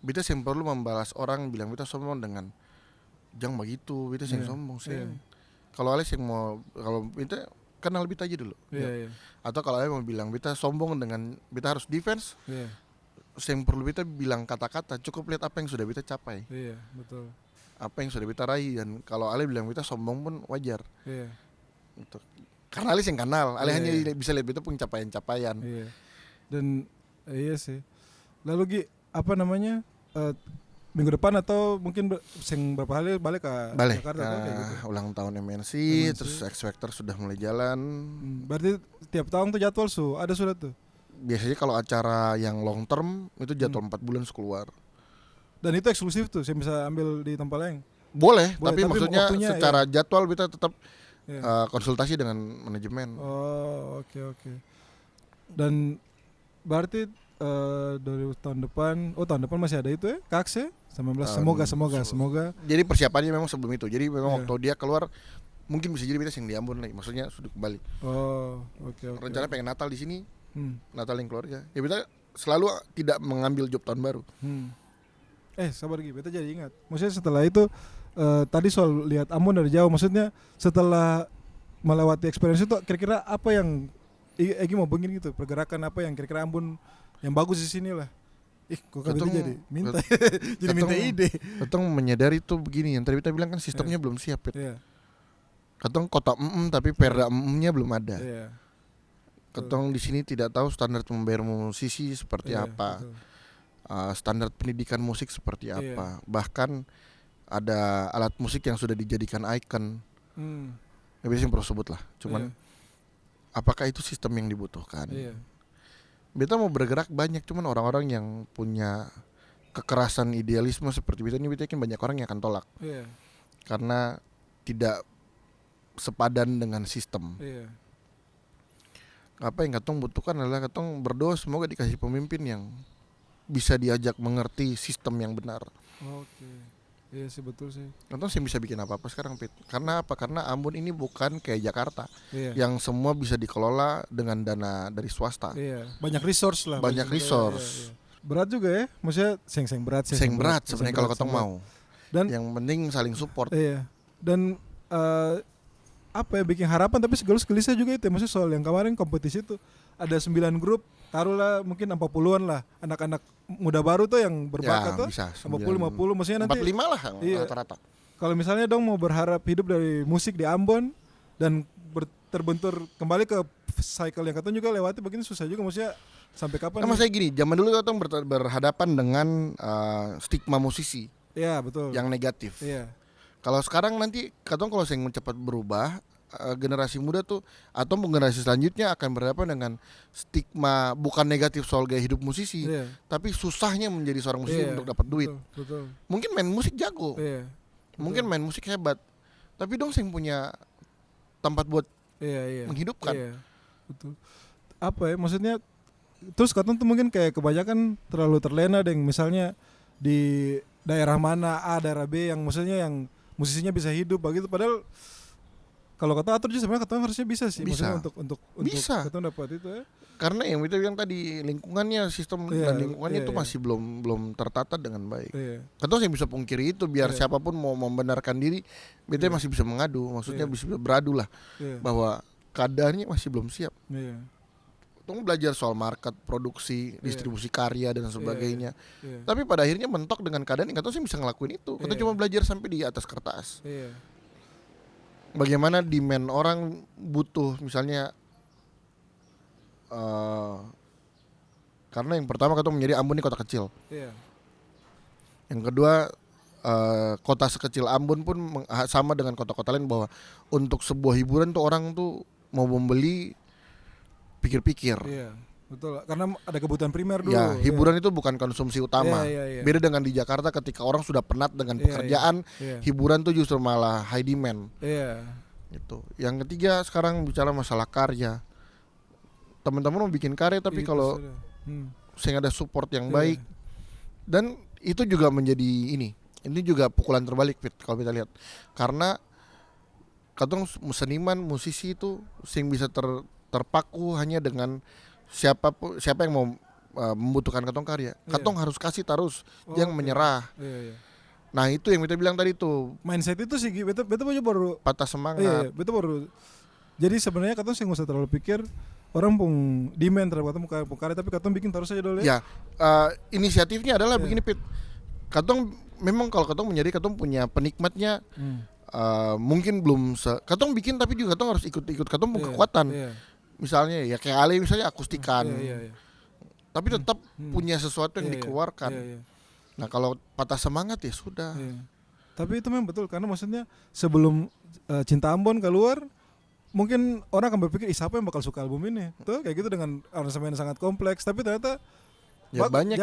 Beta yang perlu membalas orang bilang beta sombong dengan jangan begitu, beta yang sombong sih. Kalau Alex yang mau kalau beta kenal beta aja dulu. Atau kalau Alex mau bilang beta sombong dengan beta harus defense. Yang perlu beta bilang kata-kata, cukup lihat apa yang sudah beta capai. Betul. Apa yang sudah beta raih, dan kalau Ale bilang beta sombong pun wajar. Untuk karena Ale yang kenal, Ale hanya bisa lihat beta punya capaian-capaian. Dan iya sih. Lalu Gi, apa namanya? Minggu depan atau mungkin berapa hari balik ke Jakarta gitu. Ulang tahun MNC, terus X Factor sudah mulai jalan. Berarti tiap tahun tuh jadwal ada sudah tuh. Biasanya kalau acara yang long term itu jadwal 4 bulan keluar. Dan itu eksklusif tuh, saya bisa ambil di tempat lain. Boleh, tapi maksudnya secara jadwal kita tetap konsultasi dengan manajemen. Oh, oke. Dan berarti dari tahun depan masih ada itu ya, Kaks ya? 19 semoga. Jadi persiapannya memang sebelum itu. Jadi memang waktu dia keluar mungkin bisa jadi kita yang di Ambon lagi, maksudnya sudah kembali. Oh, oke. Rencana pengen Natal di sini. Natal yang keluarga. Ya kita selalu tidak mengambil job tahun baru. Sabar Gi, beta jadi ingat. Maksudnya setelah itu tadi soal lihat Ambon dari jauh, maksudnya setelah melewati experience itu kira-kira apa yang Egi mau begini gitu, pergerakan apa yang kira-kira Ambon yang bagus di sini lah. Kok beta jadi minta jadi minta ide. Ketong menyadari tuh begini, yang tadi kita bilang kan sistemnya belum siap. Ketong kota tapi perda nya belum ada. Ketong di sini tidak tahu standar membayar musisi seperti apa, standar pendidikan musik seperti apa. Bahkan ada alat musik yang sudah dijadikan ikon. Biasanya perlu sebut lah. Cuman apakah itu sistem yang dibutuhkan? Beta mau bergerak banyak, cuman orang-orang yang punya kekerasan idealisme seperti beta ini, beta yakin banyak orang yang akan tolak. Karena tidak sepadan dengan sistem. Apa yang katong butuhkan adalah katong berdoa semoga dikasih pemimpin yang bisa diajak mengerti sistem yang benar. Iya sih, betul sih. Katong sih bisa bikin apa-apa sekarang, Pit. Karena apa? Karena Ambon ini bukan kayak Jakarta yang semua bisa dikelola dengan dana dari swasta. Banyak resource lah. Banyak resource. Berat juga ya, maksudnya seng berat sih. Seng berat sebenarnya kalau katong mau. Dan yang penting saling support. Dan apa ya, bikin harapan tapi segala gelisah juga itu ya. Maksudnya soal yang kemarin kompetisi itu ada 9 grup, taruhlah mungkin 40-an lah anak-anak muda baru tuh yang berbakat tuh. Bisa 40-50 maksudnya nanti 45 lah rata-rata. Kalau misalnya dong mau berharap hidup dari musik di Ambon dan terbentur kembali ke cycle yang katong juga lewati begini susah juga maksudnya sampai kapan? Nah, maksudnya gini, zaman dulu katong berhadapan dengan stigma musisi Iya betul. yang negatif. Iya. Kalau sekarang nanti katong kalau yang cepat berubah, generasi muda tuh atau generasi selanjutnya akan berhadapan dengan stigma bukan negatif soal gaya hidup musisi, Iya. tapi susahnya menjadi seorang musisi Iya, untuk dapat duit. Betul. Mungkin main musik jago, Iya. mungkin main musik hebat, tapi dong yang punya tempat buat Iya. menghidupkan. Iya. Betul. Apa ya maksudnya? Terus katong tuh mungkin kayak kebanyakan terlalu terlena dengan misalnya di daerah mana A, daerah B yang maksudnya yang musisinya bisa hidup begitu padahal kalau kata atur juga sebenarnya katong harusnya bisa sih Bisa. maksudnya untuk Bisa. katong dapat itu ya. Karena yang kita bilang tadi lingkungannya, sistem Iya, dan lingkungannya iya, itu iya. masih belum tertata dengan baik. Iya. Katong yang bisa pungkiri itu biar Iya. siapapun mau membenarkan diri, beta Iya. masih bisa mengadu, maksudnya Iya. bisa beradu lah Iya. bahwa keadaannya masih belum siap. Iya. Katong belajar soal market, produksi, distribusi karya dan sebagainya. Iya. Tapi pada akhirnya mentok dengan keadaan yang katong sih bisa ngelakuin itu. Katong Iya. cuma belajar sampai di atas kertas. Iya. Bagaimana demand orang butuh misalnya karena yang pertama katong menjadi Ambon ini kota kecil. Iya. Yang kedua kota sekecil Ambon pun sama dengan kota-kota lain bahwa untuk sebuah hiburan tuh orang tuh mau membeli pikir-pikir. Iya. Betul. Karena ada kebutuhan primer dulu. Ya, hiburan itu bukan konsumsi utama. Iya. Beda dengan di Jakarta ketika orang sudah penat dengan Iya, pekerjaan, Iya. hiburan tuh justru malah high demand. Iya. Gitu. Yang ketiga sekarang bicara masalah karya. Teman-teman mau bikin karya tapi Itu kalau sudah. sehingga ada support yang Iya. baik dan itu juga menjadi ini juga pukulan terbalik Fit kalau kita lihat karena katong seniman musisi itu sing bisa terpaku hanya dengan siapa yang mau membutuhkan katong karya. Katong harus kasih terus yang menyerah. Iya. Nah itu yang kita belang tadi tuh Mindset itu sih betul baru patah iya, semangat. betul baru. Jadi sebenarnya katong sih nggak usah terlalu pikir orang pun demand terhadap katong karya tapi katong bikin terus aja dulu ya. Ya, inisiatifnya adalah begini Pit. Katong memang kalau katong menjadi katong punya penikmatnya mungkin belum katong bikin tapi juga katong harus ikut katong punya kekuatan. Iya. Misalnya ya kayak Ale misalnya akustikan. Iya. Tapi tetap punya sesuatu yang dikeluarkan. Iya. Nah, kalau patah semangat ya sudah. Iya. Tapi itu memang betul karena maksudnya sebelum Cinta Ambon keluar mungkin orang akan berpikir siapa yang bakal suka album ini tuh kayak gitu dengan aransemen yang sangat kompleks tapi ternyata Ya banyak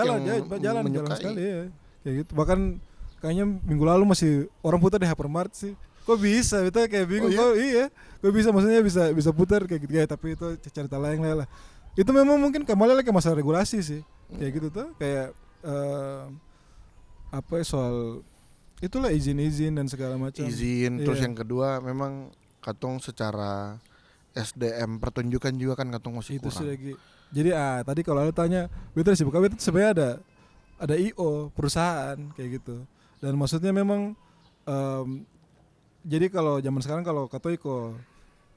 jalan menyukai. sekali ya kayak gitu bahkan kayaknya minggu lalu masih orang putar di Hypermart sih kok bisa kita kayak bingung kok bisa maksudnya bisa putar kayak gitu ya tapi itu cerita lain lah itu memang mungkin kembali lagi ke masalah regulasi sih kayak gitu tuh kayak apa ya, soal itulah izin dan segala macam Terus yang kedua memang katong secara SDM pertunjukan juga kan katong masih itu sih kurang. lagi. Jadi tadi kalau ada tanya, betul sih bukan itu sebenarnya ada IO perusahaan kayak gitu. Dan maksudnya memang jadi kalau zaman sekarang kalau kata iko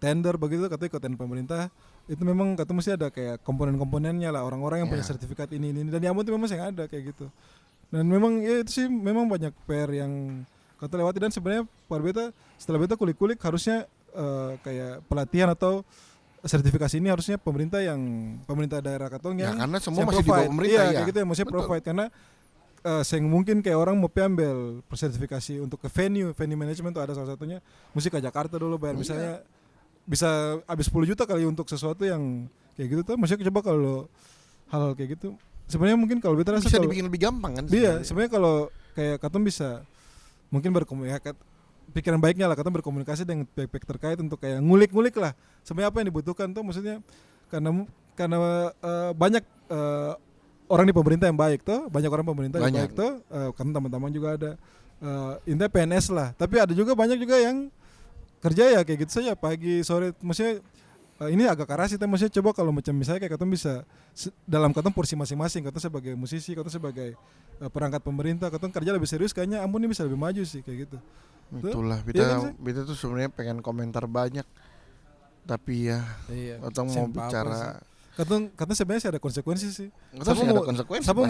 tender begitu kata iko tender pemerintah itu memang kata mesti ada kayak komponen-komponennya lah orang-orang yang punya sertifikat ini dan yang itu memang yang ada kayak gitu. Dan memang ya itu sih memang banyak PR yang kata lewati dan sebenarnya setelah beta kulik-kulik harusnya kayak pelatihan atau sertifikasi ini harusnya pemerintah daerah katong yang karena semua yang masih di bawah pemerintah kayak gitu ya maksudnya provide karena mungkin kayak orang mau ambil sertifikasi untuk ke venue management tuh ada salah satunya mesti ke Jakarta dulu bayar misalnya bisa habis 10 juta kali untuk sesuatu yang kayak gitu tuh maksudnya coba kalau hal kayak gitu sebenarnya mungkin kalau beta rasa bisa dibikin lebih gampang kan iya sebenarnya kalau kayak katong bisa mungkin berkomunikasi pikiran baiknya lah katong berkomunikasi dengan pihak-pihak terkait untuk kayak ngulik-ngulik lah sebenarnya apa yang dibutuhkan tuh maksudnya karena banyak orang di pemerintah yang baik tuh banyak orang pemerintah yang baik tuh karena teman-teman juga ada intinya PNS lah tapi ada juga banyak juga yang kerja ya kayak gitu saja pagi sore maksudnya ini agak keras sih maksudnya coba kalau macam misalnya kayak katong bisa dalam katong porsi masing-masing katong sebagai musisi katong sebagai perangkat pemerintah katong kerja lebih serius kayaknya Ambon ini bisa lebih maju sih kayak gitu. Itulah beta tuh sebenarnya pengen komentar banyak tapi ya katong mau bicara katong sebenarnya sih ada konsekuensi sih. Ada konsekuensi. Sama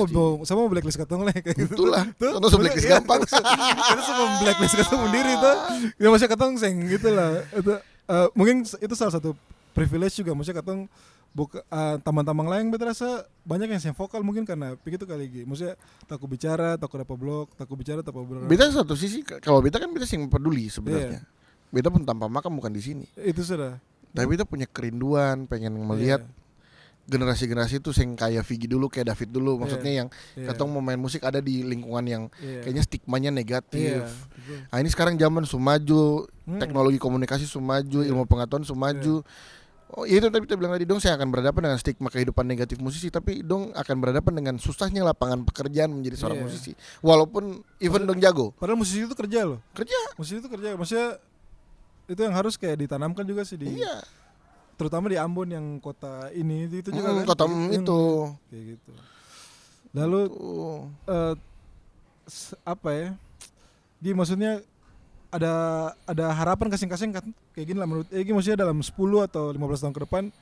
mau blacklist katong lah kayak gitu. Itulah. Katong mau blacklist gampang. Kita sama blacklist katong sendiri tuh. Ya maksudnya katong seng gitu lah. Mungkin itu salah satu privilege juga, maksudnya katong teman-teman lain beta rasa banyak yang vokal mungkin karena begitu kali gitu. Maksudnya takut bicara, takut dapat blog, takut bicara, takut berapa. Beta satu sisi kalau beta kan beta yang peduli sebenarnya. Beta pun tanpa makan bukan di sini. Itu sudah. Tapi beta punya kerinduan pengen melihat generasi-generasi itu yang kayak Vigi dulu, kayak David dulu, maksudnya yang katong mau main musik ada di lingkungan yang kayaknya stigmanya negatif. Nah ini sekarang zaman sumaju, teknologi komunikasi sumaju, ilmu pengetahuan sumaju. Oh iya itu tadi kita bilang tadi dong, saya akan berhadapan dengan stigma kehidupan negatif musisi, tapi dong akan berhadapan dengan susahnya lapangan pekerjaan menjadi seorang musisi. Walaupun even dong jago. Padahal musisi itu kerja loh. Kerja. Musisi itu kerja, maksudnya itu yang harus kayak ditanamkan juga sih di. Iya. Terutama di Ambon yang kota ini itu juga kan. Kota itu. Kayak gitu. Lalu apa ya? Di maksudnya ada harapan kasing-kasing kan kayak gini lah menurut maksudnya dalam 10 atau 15 tahun ke depan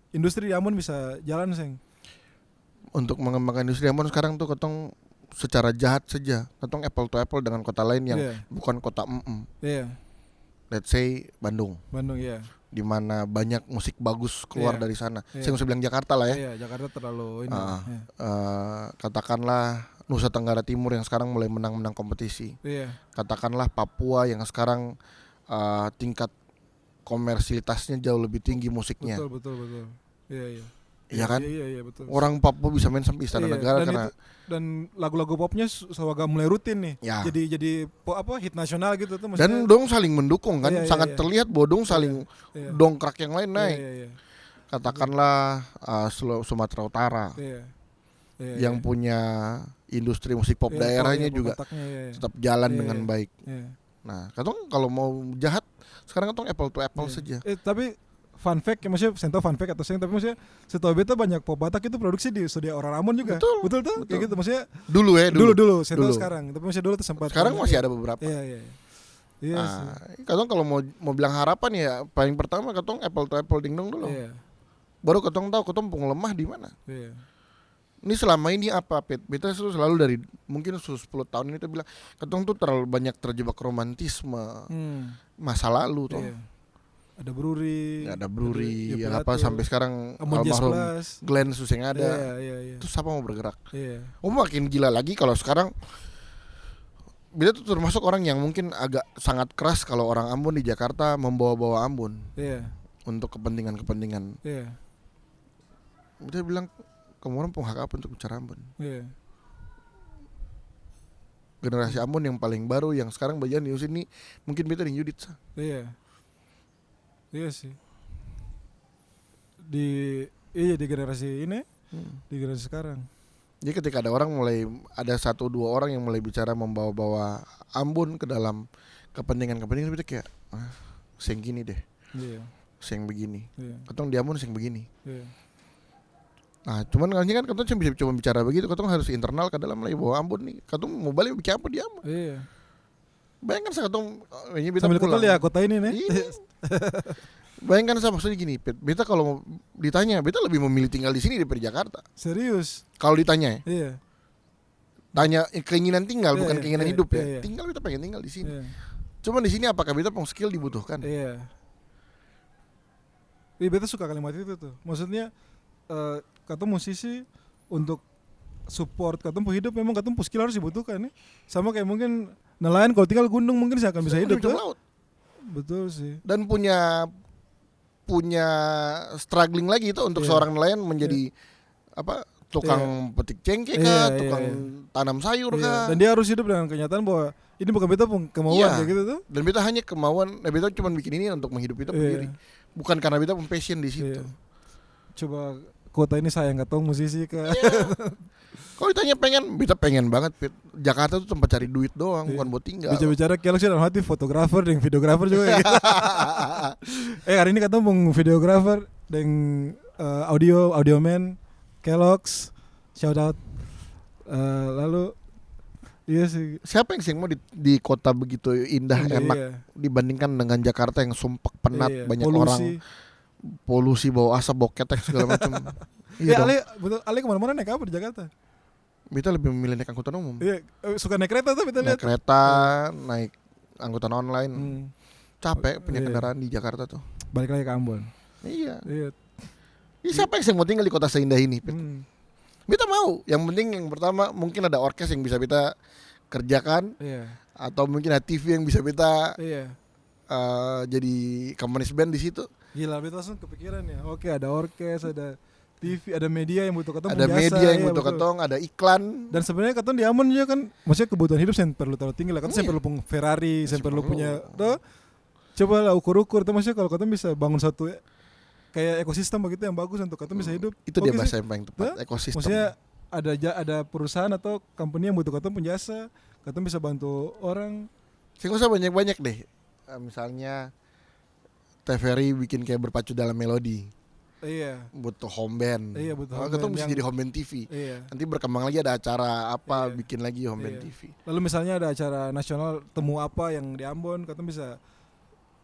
industri di Ambon bisa jalan seng. Untuk mengembangkan industri Ambon sekarang tuh ketong secara jahat saja ketong apple to apple dengan kota lain yang bukan kota let's say Bandung di mana banyak musik bagus keluar dari sana. Saya nggak usah bilang Jakarta lah ya. Jakarta terlalu ini. Katakanlah Nusa Tenggara Timur yang sekarang mulai menang kompetisi. Katakanlah Papua yang sekarang tingkat komersialitasnya jauh lebih tinggi musiknya. Betul. Iya. Iya kan? Iya betul. Orang Papua bisa main sampai Istana Negara karena dan lagu-lagu popnya agak mulai rutin nih. Ya. Jadi hit nasional gitu tuh. Dan dong saling mendukung kan, sangat terlihat bahwa dong saling dongkrak yang lain naik. Katakanlah Sumatera Utara yang punya industri musik pop daerahnya juga tetap jalan dengan baik. Nah, katong kalau mau jahat sekarang katong apple to apple saja. Tapi fun fact, maksudnya saya tahu fun fact atau tapi maksudnya setahu beta banyak pop Batak itu produksi di studio orang Ambon juga. Betul tuh kayak gitu maksudnya. Dulu saya tahu sekarang, tapi maksudnya dulu tuh sempat. Sekarang masih ada beberapa. Iya. Katong kalau mau bilang harapan ya paling pertama katong apple to apple ding dong dulu. Baru katong tahu katong pung lemah di mana. Ini selama ini apa Pet? Beta selalu dari mungkin 10 tahun ini tuh bilang katong tuh terlalu banyak terjebak romantisme masa lalu tuh. Ada Bruri, yang apa sampai sekarang almarhum Glenn Suseng ada. Terus siapa mau bergerak? Makin gila lagi kalau sekarang Beta tuh termasuk orang yang mungkin agak sangat keras kalau orang Ambon di Jakarta membawa-bawa Ambon untuk kepentingan. Beta bilang kamu orang punya hak apa untuk bicara Ambon? Generasi Ambon yang paling baru yang sekarang bagian di sini mungkin beta di Yudit. Iya sih. Di generasi ini, di generasi sekarang. Jadi ketika ada 1-2 orang yang mulai bicara membawa-bawa Ambon ke dalam kepentingan beta kayak sing gini deh. Sing begini. Katong di Ambon sing begini. Nah, cuman kan katong cuma bicara begitu, katong harus internal ke dalam lagi bawa Ambon nih. Katong mau balik bikin apa di Ambon? Bayangkan saya katong ini beta sambil ketol ya kota ini nih. Bayangkan saya maksudnya gini, beta kalau mau ditanya, beta lebih memilih tinggal di sini daripada Jakarta. Serius? Kalau ditanya tanya keinginan tinggal bukan keinginan hidup ya. Tinggal beta pengen tinggal di sini. Cuman di sini apakah beta punya skill dibutuhkan? Beta suka kalimat itu tuh. Maksudnya katong musisi untuk support katong pu hidup memang katong pu skill harus dibutuhkan nih. Sama kayak mungkin nelayan kalau tinggal gunung mungkin saya akan bisa hidup tuh. Laut. Betul sih. Dan punya struggling lagi itu untuk seorang nelayan menjadi tukang petik cengkeh kah, tukang tanam sayur kah. Dan dia harus hidup dengan kenyataan bahwa ini bukan beta pun kemauan kayak gitu tuh. Dan beta hanya kemauan, beta cuma bikin ini untuk menghidupi beta sendiri. Bukan karena beta pun passion di situ. Coba kota ini sayang katong musisi kah. Kalau ditanya beta pengen banget Jakarta tuh tempat cari duit doang, bukan buat tinggal. Bicara kelok sih dalam hati fotografer dan videografer juga. Hari ini katong pung videografer dan audio man Kellogg's, shout out. Lalu iya sih. Siapa yang mau di kota begitu indah enak dibandingkan dengan Jakarta yang sumpek penat banyak orang, polusi bau asap bau ketek segala macam. Ale kemana-mana naik apa di Jakarta? Beta lebih memilih naik angkutan umum. Suka naik kereta tuh beta lihat. Naik kereta, naik angkutan online. Capek punya kendaraan di Jakarta tuh. balik lagi ke Ambon. Iya. Iya. Siapa yang mau tinggal di kota seindah ini? Beta mau. Yang penting yang pertama mungkin ada orkes yang bisa kita kerjakan. Iya. Atau mungkin ada TV yang bisa kita Iya. jadi company band di situ. Gila, beta langsung kepikiran ya. Oke, ada orkes, ada TV, ada media yang butuh ketemu. Ada media yang butuh ketong, ada iklan. Dan sebenarnya ketong di Ambon juga kan, maksudnya kebutuhan hidup yang perlu terlalu tinggi lah. Kan saya perlu punya Ferrari, saya perlu punya. Tuh, coba lah ukur-ukur. Tuh maksudnya kalau ketong bisa bangun satu kayak ekosistem begitu yang bagus untuk ketong bisa hidup. Itu dia bahasa yang paling tepat, ekosistem. Maksudnya ada perusahaan atau company yang butuh ketong punya jasa, ketong bisa bantu orang. Saya nggak usah banyak-banyak deh. Misalnya TVRI bikin kayak berpacu dalam melodi. Iya. Butuh home band. Iya, butuh home Ketong band bisa yang- jadi home band TV. Iya. Nanti berkembang lagi ada acara apa, Iya. bikin lagi home band Iya. TV. Lalu misalnya ada acara nasional temu apa yang di Ambon, katanya bisa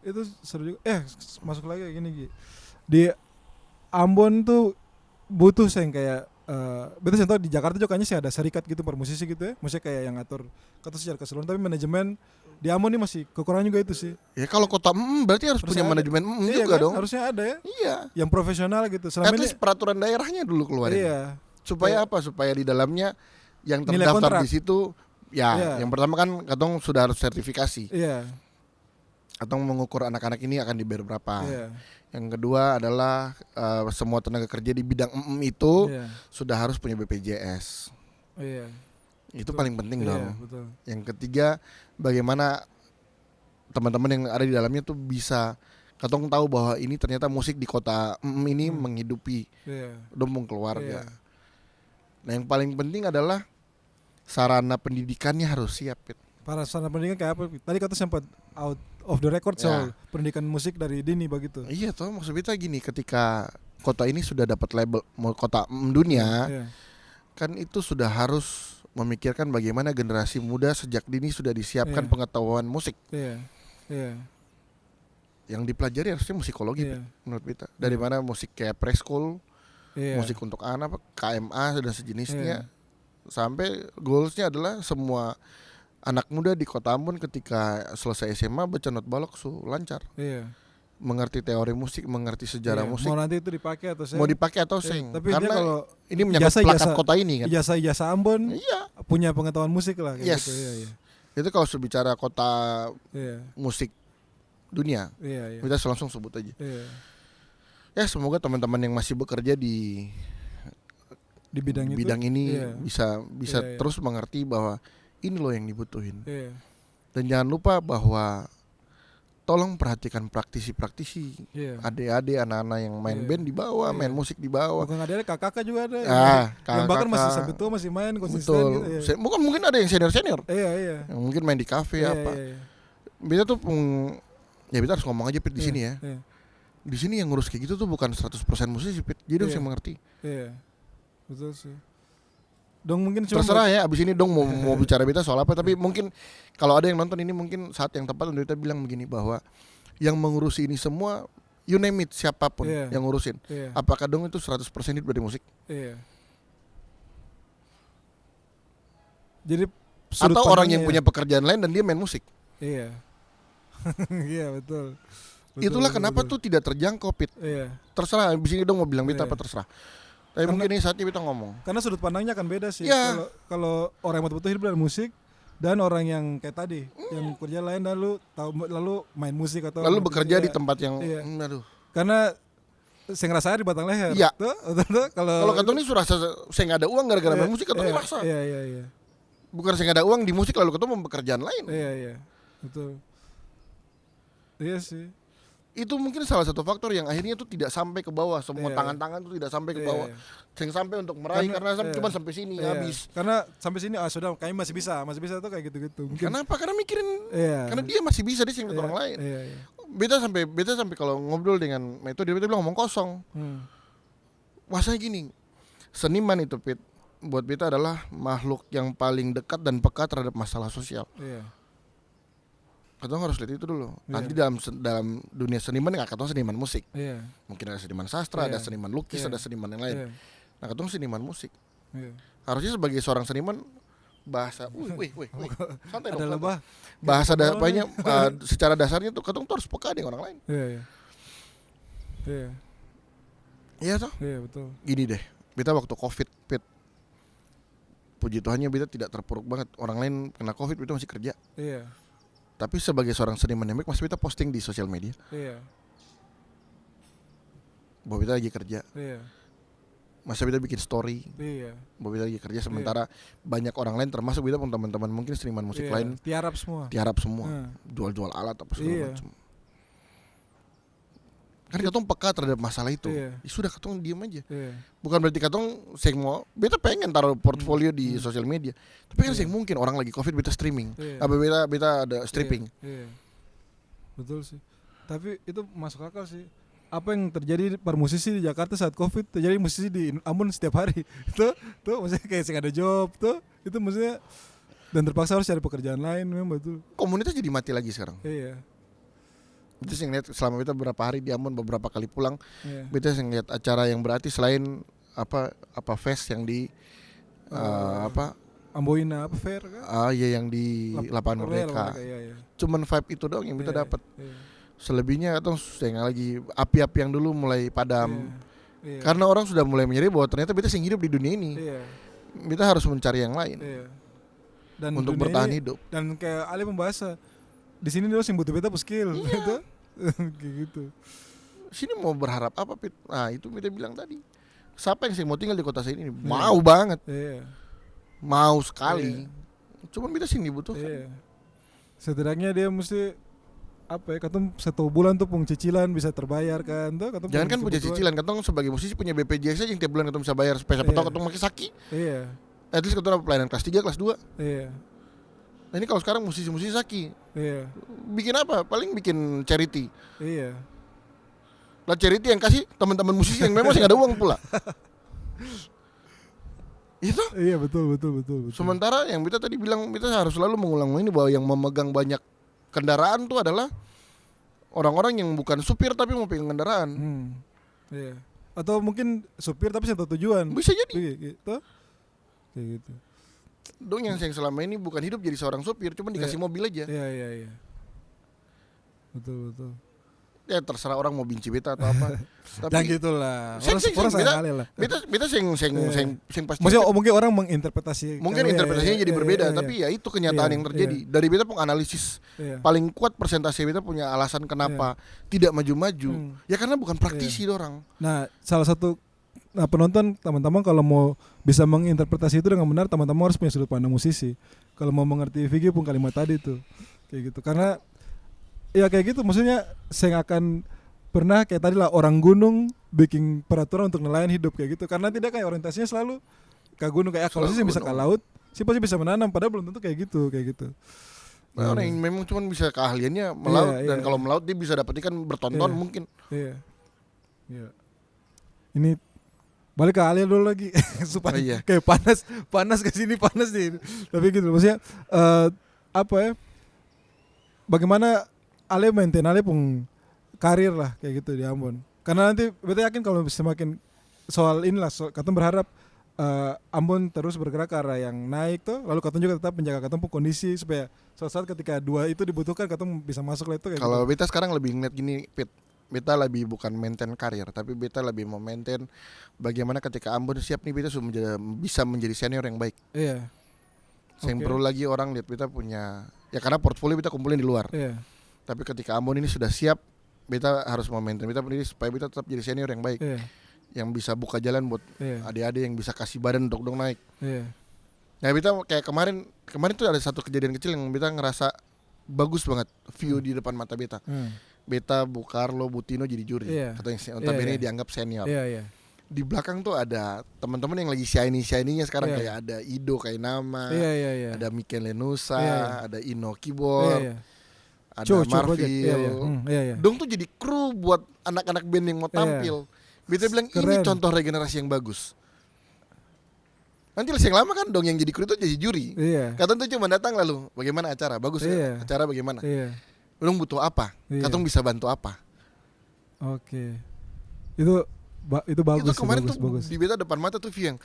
itu seru juga. Masuk lagi gini Gi. Di Ambon tuh butuh yang kayak betul saya tahu di Jakarta juga kayaknya sih ada serikat gitu per musisi gitu ya. Maksudnya kayak yang ngatur kata secara keseluruhan, tapi manajemen di Ambon ini masih kekurangan juga itu sih. Ya kalau kota berarti harus punya Harusnya manajemen Iya juga kan? dong. Harusnya ada ya. Iya. Yang profesional gitu. At Selama ini least peraturan daerahnya dulu keluarin. iya. Supaya apa? Supaya di dalamnya yang Nilai terdaftar kontrak. di situ ya, Iya. yang pertama kan katong sudah harus sertifikasi. Iya. Katong mengukur anak-anak ini akan dibayar berapa. Iya. Yang kedua adalah semua tenaga kerja di bidang itu Iya. sudah harus punya BPJS. Iya. Itu Betul. paling penting Iya, dong. betul. Yang ketiga, bagaimana teman-teman yang ada di dalamnya tuh bisa katong tahu bahwa ini ternyata musik di kota ini menghidupi Iya. dembung keluarga. Iya. Nah, yang paling penting adalah sarana pendidikannya harus siap. Pit. Para sarana pendidikan kayak apa? Tadi kata sempat out of the record soal Ya. pendidikan musik dari dini begitu. Iya toh, maksud kita gini, ketika kota ini sudah dapat label kota dunia, Iya. kan itu sudah harus memikirkan bagaimana generasi muda sejak dini sudah disiapkan Iya. pengetahuan musik. Iya. Iya. Yang dipelajari harusnya musikologi Iya. Pit, menurut kita. Dari mana musik kayak preschool, Iya. musik untuk anak, KMA dan sejenisnya, Iya. sampai goalsnya adalah semua anak muda di Kota Ambon ketika selesai SMA baca not balok lancar, Iya. mengerti teori musik, mengerti sejarah Iya. musik, Mau nanti itu dipakai atau mau dipakai atau Iya, seng, tapi dia karena kalau ini menyangkut plakat kota ini kan. ijazah Ambon Iya, punya pengetahuan musik lah kayak yes. gitu. Iya, iya. Itu kalau bicara kota Iya. musik dunia, Iya, iya. kita langsung sebut aja. Iya. Ya semoga teman-teman yang masih bekerja di Di bidang itu. bidang ini Iya. bisa Iya, iya. terus mengerti bahwa ini loh yang dibutuhin. Iya. Dan jangan lupa bahwa tolong perhatikan praktisi-praktisi, Iya. adik-adik, anak-anak yang main Iya. band di bawah, Iya. main musik di bawah. Bukan ada kakak juga ada. Ah, yang bahkan masih kakak-kakak. sampai tua masih main konsisten Betul. gitu. Iya. Mungkin ada yang senior-senior, Iya, iya. yang mungkin main di kafe Iya, apa. iya, iya. Kita tuh ya kita harus ngomong aja Pit di Iya, sini ya. Iya. Di sini yang ngurus kayak gitu tuh bukan 100% musisi Pit. Jadi harus Iya. mengerti. Iya. Betul sih. Dong mungkin cuma Terserah ya, abis ini dong mau bicara beta soal apa. Tapi mungkin kalau ada yang nonton ini mungkin saat yang tepat untuk kita bilang begini, bahwa yang mengurusi ini semua, you name it, siapapun Iya. yang ngurusin. Iya. Apakah dong itu 100% hidup dari musik? Iya. Jadi Atau orang yang pandangnya punya pekerjaan lain dan dia main musik? Iya. Iya, betul. Itulah kenapa tuh tidak terjangkau Pit. Iya. Terserah, abis ini dong mau bilang beta Iya. apa terserah. Tapi mungkin ini saatnya kita ngomong. Karena sudut pandangnya akan beda sih. Iya. Kalau orang yang betul-betul hidup dari musik dan orang yang kayak tadi, yang kerja lain lalu main musik atau Lalu bekerja di Iya. tempat yang Iya. aduh. Karena saya ngerasa di batang leher. Iya. Tuh, tuh, Kalau katong ini surasa saya nggak ada uang gara-gara main musik, katong iya, ngerasa. Iya, iya, iya. Bukan saya nggak ada uang di musik lalu ketemu pekerjaan lain. Iya, iya. Betul. Iya sih. Itu mungkin salah satu faktor yang akhirnya tuh tidak sampai ke bawah. Semua Iya. tangan-tangan tuh tidak sampai ke Iya, bawah. iya. Yang sampai untuk meraih karena iya. cuma sampai sini Iya. habis. Karena sampai sini sudah kayaknya masih bisa tuh kayak gitu-gitu. Mungkin. Kenapa? Karena mikirin Iya. karena dia masih bisa dia singkat Iya, orang lain. Iya, iya. Beta sampai kalau ngobrol dengan itu dia bilang ngomong kosong. Masanya gini, seniman itu Pit, buat beta adalah makhluk yang paling dekat dan peka terhadap masalah sosial. Iya. Katong harus lihat itu dulu. Iya. Nanti dalam dunia seniman nggak katong seniman musik. Iya. Mungkin ada seniman sastra, Iya. ada seniman lukis, Iya. ada seniman yang lain. Iya. Nah katong seniman musik. Iya. Harusnya sebagai seorang seniman bahasa, wih, santai Ada dong. lebah. Bahasa Iya, banyak secara dasarnya tuh katong tuh harus peka dengan orang lain. Iya, iya. Iya. Iya toh? Iya betul. Gini deh, beta waktu Covid, Pit, puji Tuhannya beta tidak terpuruk banget. Orang lain kena Covid, beta masih kerja. Iya. Tapi sebagai seorang seniman yang baik, masih beta posting di sosial media Iya. bahwa beta lagi kerja. Iya. Masa beta bikin story Iya. bahwa beta lagi kerja, sementara banyak orang lain termasuk beta pun teman-teman mungkin seniman musik Iya. lain Tiarap semua. tiarap semua, Nah. jual-jual alat apa segala Iya. macam. Kan katong peka terhadap masalah itu. Iya. Ya sudah, katong diem aja. Iya. Bukan berarti katong seng mau, beta pengen taruh portfolio di sosial media. Tapi kan Iya. seng mungkin orang lagi Covid beta streaming. Iya. Apa beta ada stripping. Iya. Betul sih. Tapi itu masuk akal sih. Apa yang terjadi per musisi di Jakarta saat Covid terjadi musisi di Ambon setiap hari. Tuh maksudnya kayak sing ada job tuh. Itu maksudnya dan terpaksa harus cari pekerjaan lain memang betul. Komunitas jadi mati lagi sekarang. Iya. Itu sih ngeliat selama beta beberapa hari di Ambon, beberapa kali pulang, Iya. beta sih ngeliat acara yang berarti selain apa fest yang di apa Amboina apa fair kan? ya yang di Lapangan Merdeka. Iya, iya. Cuman vibe itu doang yang beta Iya, dapat. Iya. Selebihnya atau yang lagi api-api yang dulu mulai padam. Iya. Karena orang sudah mulai menyadari bahwa ternyata beta sing hidup di dunia ini. Iya. Beta harus mencari yang lain Iya. Dan untuk dunia bertahan ini- hidup. Dan kayak Ali membahas di sini dia sing butuh beta skill gitu. Kayak gitu. Sini mau berharap apa, Pit? Nah, itu beta bilang tadi. Siapa yang sih mau tinggal di kota saya ini? Mau banget, Iya. mau sekali. Cuman beta sih dibutuhkan. Iya. Setidaknya dia mesti apa ya? Katong 1 bulan tuh pung cicilan bisa terbayar kan tuh. Katong Jangan kan pung punya kebutuhan. cicilan, katong sebagai musisi punya BPJS aja yang tiap bulan katong bisa bayar supaya siapa Iya. tahu katong makin sakit. Iya. At least katong dapat pelayanan kelas 3, kelas 2. Iya. Nah, ini kalau sekarang musisi-musisi sakit, Iya. bikin apa? Paling bikin charity. Iya. Lah charity yang kasih teman-teman musisi yang memang sih nggak ada uang pula. Itu. Iya betul. Sementara yang kita tadi bilang, kita harus selalu mengulang ini bahwa yang memegang banyak kendaraan tuh adalah orang-orang yang bukan supir tapi mau pegang kendaraan. Iya. Atau mungkin supir tapi satu tujuan. Bisa jadi. Iya, gitu. Kayak gitu. Dong yang selama ini bukan hidup jadi seorang supir, cuma dikasih mobil aja. Iya. Betul. Ya terserah orang mau benci beta atau apa. Jangan gitu lah. Seng, Orang beta, sayang kali lah. beta sing pasti. Maksudnya mungkin orang menginterpretasi. Mungkin Iya, interpretasinya iya, jadi iya, berbeda, iya, tapi ya itu kenyataan Iya, yang terjadi. Dari beta pun analisis iya. paling kuat persentase beta punya alasan kenapa tidak maju-maju. Ya karena bukan praktisi dorang. Nah, salah satu penonton teman-teman kalau mau bisa menginterpretasi itu dengan benar, teman-teman harus punya sudut pandang musisi. Kalau mau mengerti Vicky pun kalimat tadi tuh kayak gitu. Karena ya kayak gitu, maksudnya saya akan pernah kayak tadi lah orang gunung bikin peraturan untuk nelayan hidup kayak gitu. Karena tidak kayak orientasinya selalu ke gunung kayak kalau sih bisa ke laut, sih pasti bisa menanam. Padahal belum tentu kayak gitu. Nah, orang yang memang cuma bisa keahliannya melaut, Iya, dan iya. kalau melaut dia bisa dapat ikan bertonton Iya. mungkin. Iya. Ini balik ke Alia dulu lagi supaya Iya. kayak panas ke sini panas nih. Tapi gitu maksudnya apa ya? Bagaimana Ale maintain Ale pun karir lah kayak gitu di Ambon. Karena nanti beta yakin kalau semakin soal inilah katong berharap Ambon terus bergerak ke arah yang naik tuh, lalu katong juga tetap menjaga katong pun kondisi supaya suatu saat ketika dua itu dibutuhkan katong bisa masuk lah itu kayak Kalau gitu. beta sekarang lebih ngeliat gini, Pit. Beta lebih bukan maintain karir, tapi beta lebih mau maintain bagaimana ketika Ambon siap nih beta sudah bisa menjadi senior yang baik. Iya. Yang Oke. perlu lagi orang lihat beta punya, ya karena portfolio beta kumpulin di luar. Iya. Tapi ketika Ambon ini sudah siap, beta harus mau maintain beta sendiri supaya beta tetap jadi senior yang baik, Iya. yang bisa buka jalan buat Iya. adik-adik, yang bisa kasih badan untuk dong naik. Iya. Nah beta kayak kemarin tuh ada satu kejadian kecil yang beta ngerasa bagus banget view di depan mata beta. Beta, Bu Carlo, Bu Tino jadi juri. Iya. Katanya Iya, notabene iya. dianggap senior. Iya. Di belakang tuh ada teman-teman yang lagi shiny-nya sekarang, Iya. kayak ada Ido Kainama, Iya. ada Mikel Lenusa, Iya. ada Ino Keyboard, Iya. ada Project. Marvil. Iya. Dong tuh jadi kru buat anak-anak band yang mau tampil. Beta bilang ini Keren. contoh regenerasi yang bagus. Nanti yang lama kan dong yang jadi kru itu jadi juri. Iya. Katong tuh cuma datang lalu bagaimana acara, bagus Iya. ya? Acara bagaimana? Iya. Dong butuh apa? Iya. Katong bisa bantu apa? Oke. Itu bagus. Itu kemarin bagus, tuh bagus. di beta depan mata tuh view yang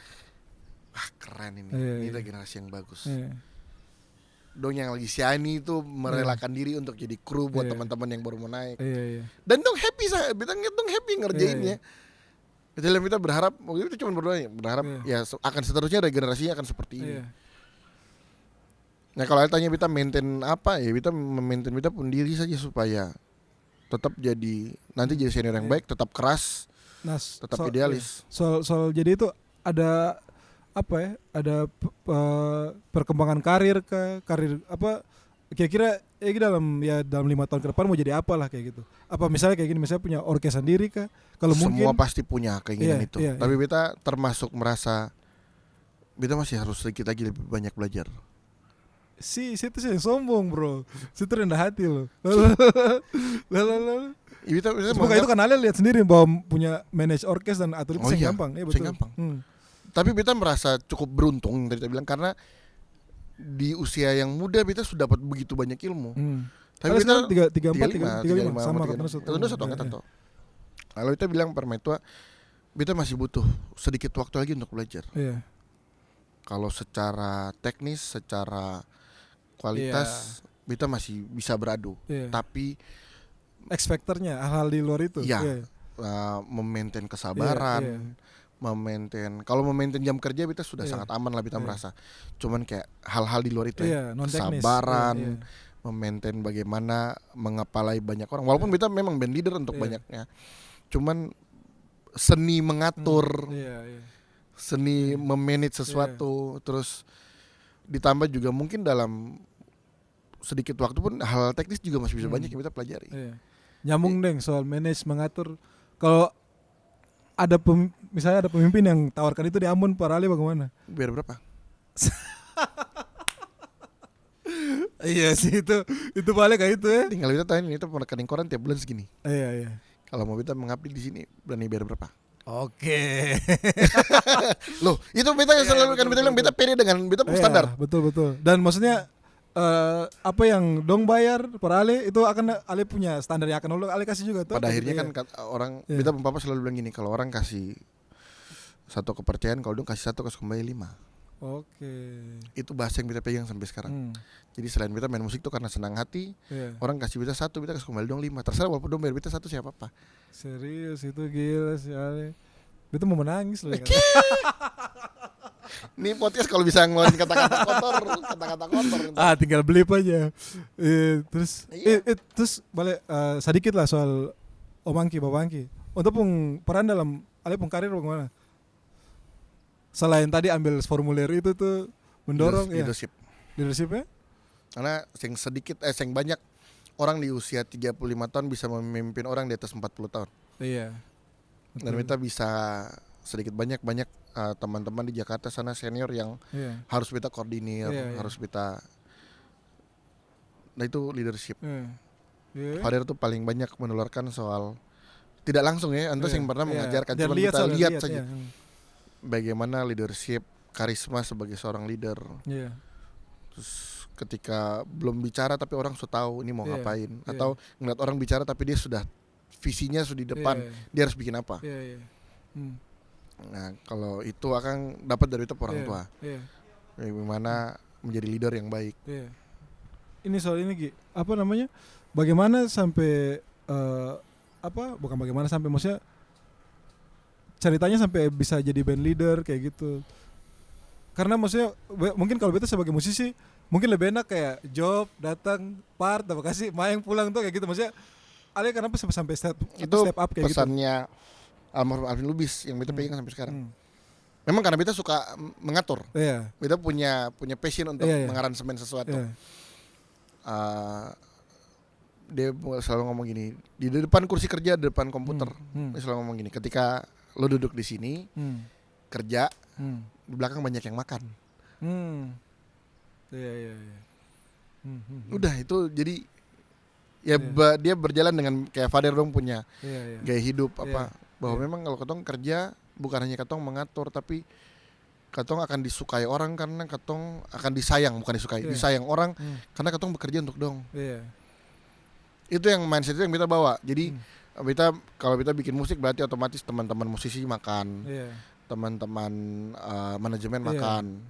wah keren ini. Iya, Ini iya. regenerasi yang bagus. Iya. dong yang lagi siani itu merelakan diri untuk jadi kru buat teman-teman yang baru mau naik. Dan dong happy dong happy ngerjainnya. Jadi kita berharap, waktu itu cuma berdoa berharap ya akan seterusnya regenerasinya akan seperti ini. Nah kalau tanya kita maintain apa ya, kita memaintain kita pun diri saja supaya tetap jadi nanti jadi senior yang baik, tetap keras, tetap idealis. Soal jadi itu ada apa ya? Ada perkembangan karir apa? Kira-kira dalam 5 tahun ke depan mau jadi apalah kayak gitu. Apa misalnya kayak gini, misalnya punya orkes sendiri kah? Kalau mungkin semua pasti punya keinginan itu. Tapi kita termasuk merasa kita masih harus sedikit lagi lebih banyak belajar. Situ sih yang sombong bro, situ rendah hati loh. Semoga itu kan Ale lihat sendiri bahwa punya manage orkes dan atur itu gampang. Betul. Gampang. Tapi kita merasa cukup beruntung tadi kita bilang karena di usia yang muda kita sudah dapat begitu banyak ilmu. Tapi kita 34, 35 sama kan satu angkatan toh. Kalau kita bilang permetua, kita masih butuh sedikit waktu lagi untuk belajar. Kalau secara teknis, secara kualitas kita masih bisa beradu, tapi X-factornya hal-hal di luar itu. Memaintain kesabaran, kalau memaintain jam kerja kita sudah sangat aman lah kita merasa. Cuman kayak hal-hal di luar itu kesabaran, memaintain bagaimana mengepalai banyak orang. Walaupun kita memang band leader untuk banyaknya, cuman seni mengatur, seni memanage sesuatu, terus ditambah juga mungkin dalam sedikit waktu pun hal teknis juga masih bisa banyak yang kita pelajari. Nyambung deng soal manage mengatur. Kalau ada misalnya ada pemimpin yang tawarkan itu di Ambon Pak Ali bagaimana? Biar berapa? Iya sih itu balik kayak itu ya. Tinggal kita tanya itu rekening koran tiap bulan segini. Iya. Kalau mau kita mengabdi di sini berani bayar berapa? Oke. Loh, itu kita yang selalu kan kita bilang kita pede dengan kita standar. Betul. Dan maksudnya apa yang dong bayar per Ale itu akan Ale punya standar yang akan Ale kasih juga tuh. Pada akhirnya kan orang kita Papa selalu bilang gini, kalau orang kasih satu kepercayaan, kalau dong kasih satu kasih kembali 5. Oke. Itu bahasa yang kita pegang sampai sekarang. Jadi selain kita main musik tuh karena senang hati, orang kasih kita 1, kita kasih kembali dong 5. Terserah walaupun dong bayar kita 1 siapa apa. Serius itu gila sih Ale. Itu mau menangis loh. Ini podcast kalau bisa ngeluarin kata-kata kotor. Tinggal blip aja. Terus balik sedikit lah soal Om Angki, Bapak Angki. Untuk peran dalam Ale karir bagaimana? Selain tadi ambil formulir itu tuh mendorong leadershipnya? Karena yang banyak orang di usia 35 tahun bisa memimpin orang di atas 40 tahun. Iya. Dan kita bisa sedikit banyak teman-teman di Jakarta sana senior yang harus kita koordinir, harus kita. Nah itu leadership. Fadir tuh paling banyak menularkan soal tidak langsung ya, Antus yang pernah mengajarkan, cuma kita lihat saja bagaimana leadership, karisma sebagai seorang leader. Terus ketika belum bicara tapi orang sudah tahu ini mau ngapain, atau ngeliat orang bicara tapi dia sudah visinya sudah di depan, dia harus bikin apa. Nah kalau itu akan dapat dari itu orang tua. Bagaimana menjadi leader yang baik. Ini soal ini Gi, apa namanya? Bagaimana sampai bukan bagaimana sampai maksudnya ceritanya sampai bisa jadi band leader kayak gitu. Karena maksudnya mungkin kalau kita sebagai musisi mungkin lebih enak kayak job, datang, part, terima kasih, main pulang tuh kayak gitu. Maksudnya Ale kenapa sampai step up kayak gitu? Pesannya almarhum Alvin Lubis yang kita pegang sampai sekarang. Memang karena kita suka mengatur. Kita punya passion untuk mengaransemen sesuatu. Dia selalu ngomong gini, di depan kursi kerja, di depan komputer. Dia selalu ngomong gini, ketika lo duduk di sini kerja, di belakang banyak yang makan. Udah itu jadi dia berjalan dengan kayak Fadir dong punya gaya hidup bahwa memang kalau ketong kerja bukan hanya ketong mengatur, tapi ketong akan disukai orang karena ketong akan disayang, bukan disukai, disayang orang karena ketong bekerja untuk dong. Itu yang mindset itu yang kita bawa. Jadi kalau kita bikin musik berarti otomatis teman-teman musisi makan, teman-teman manajemen makan,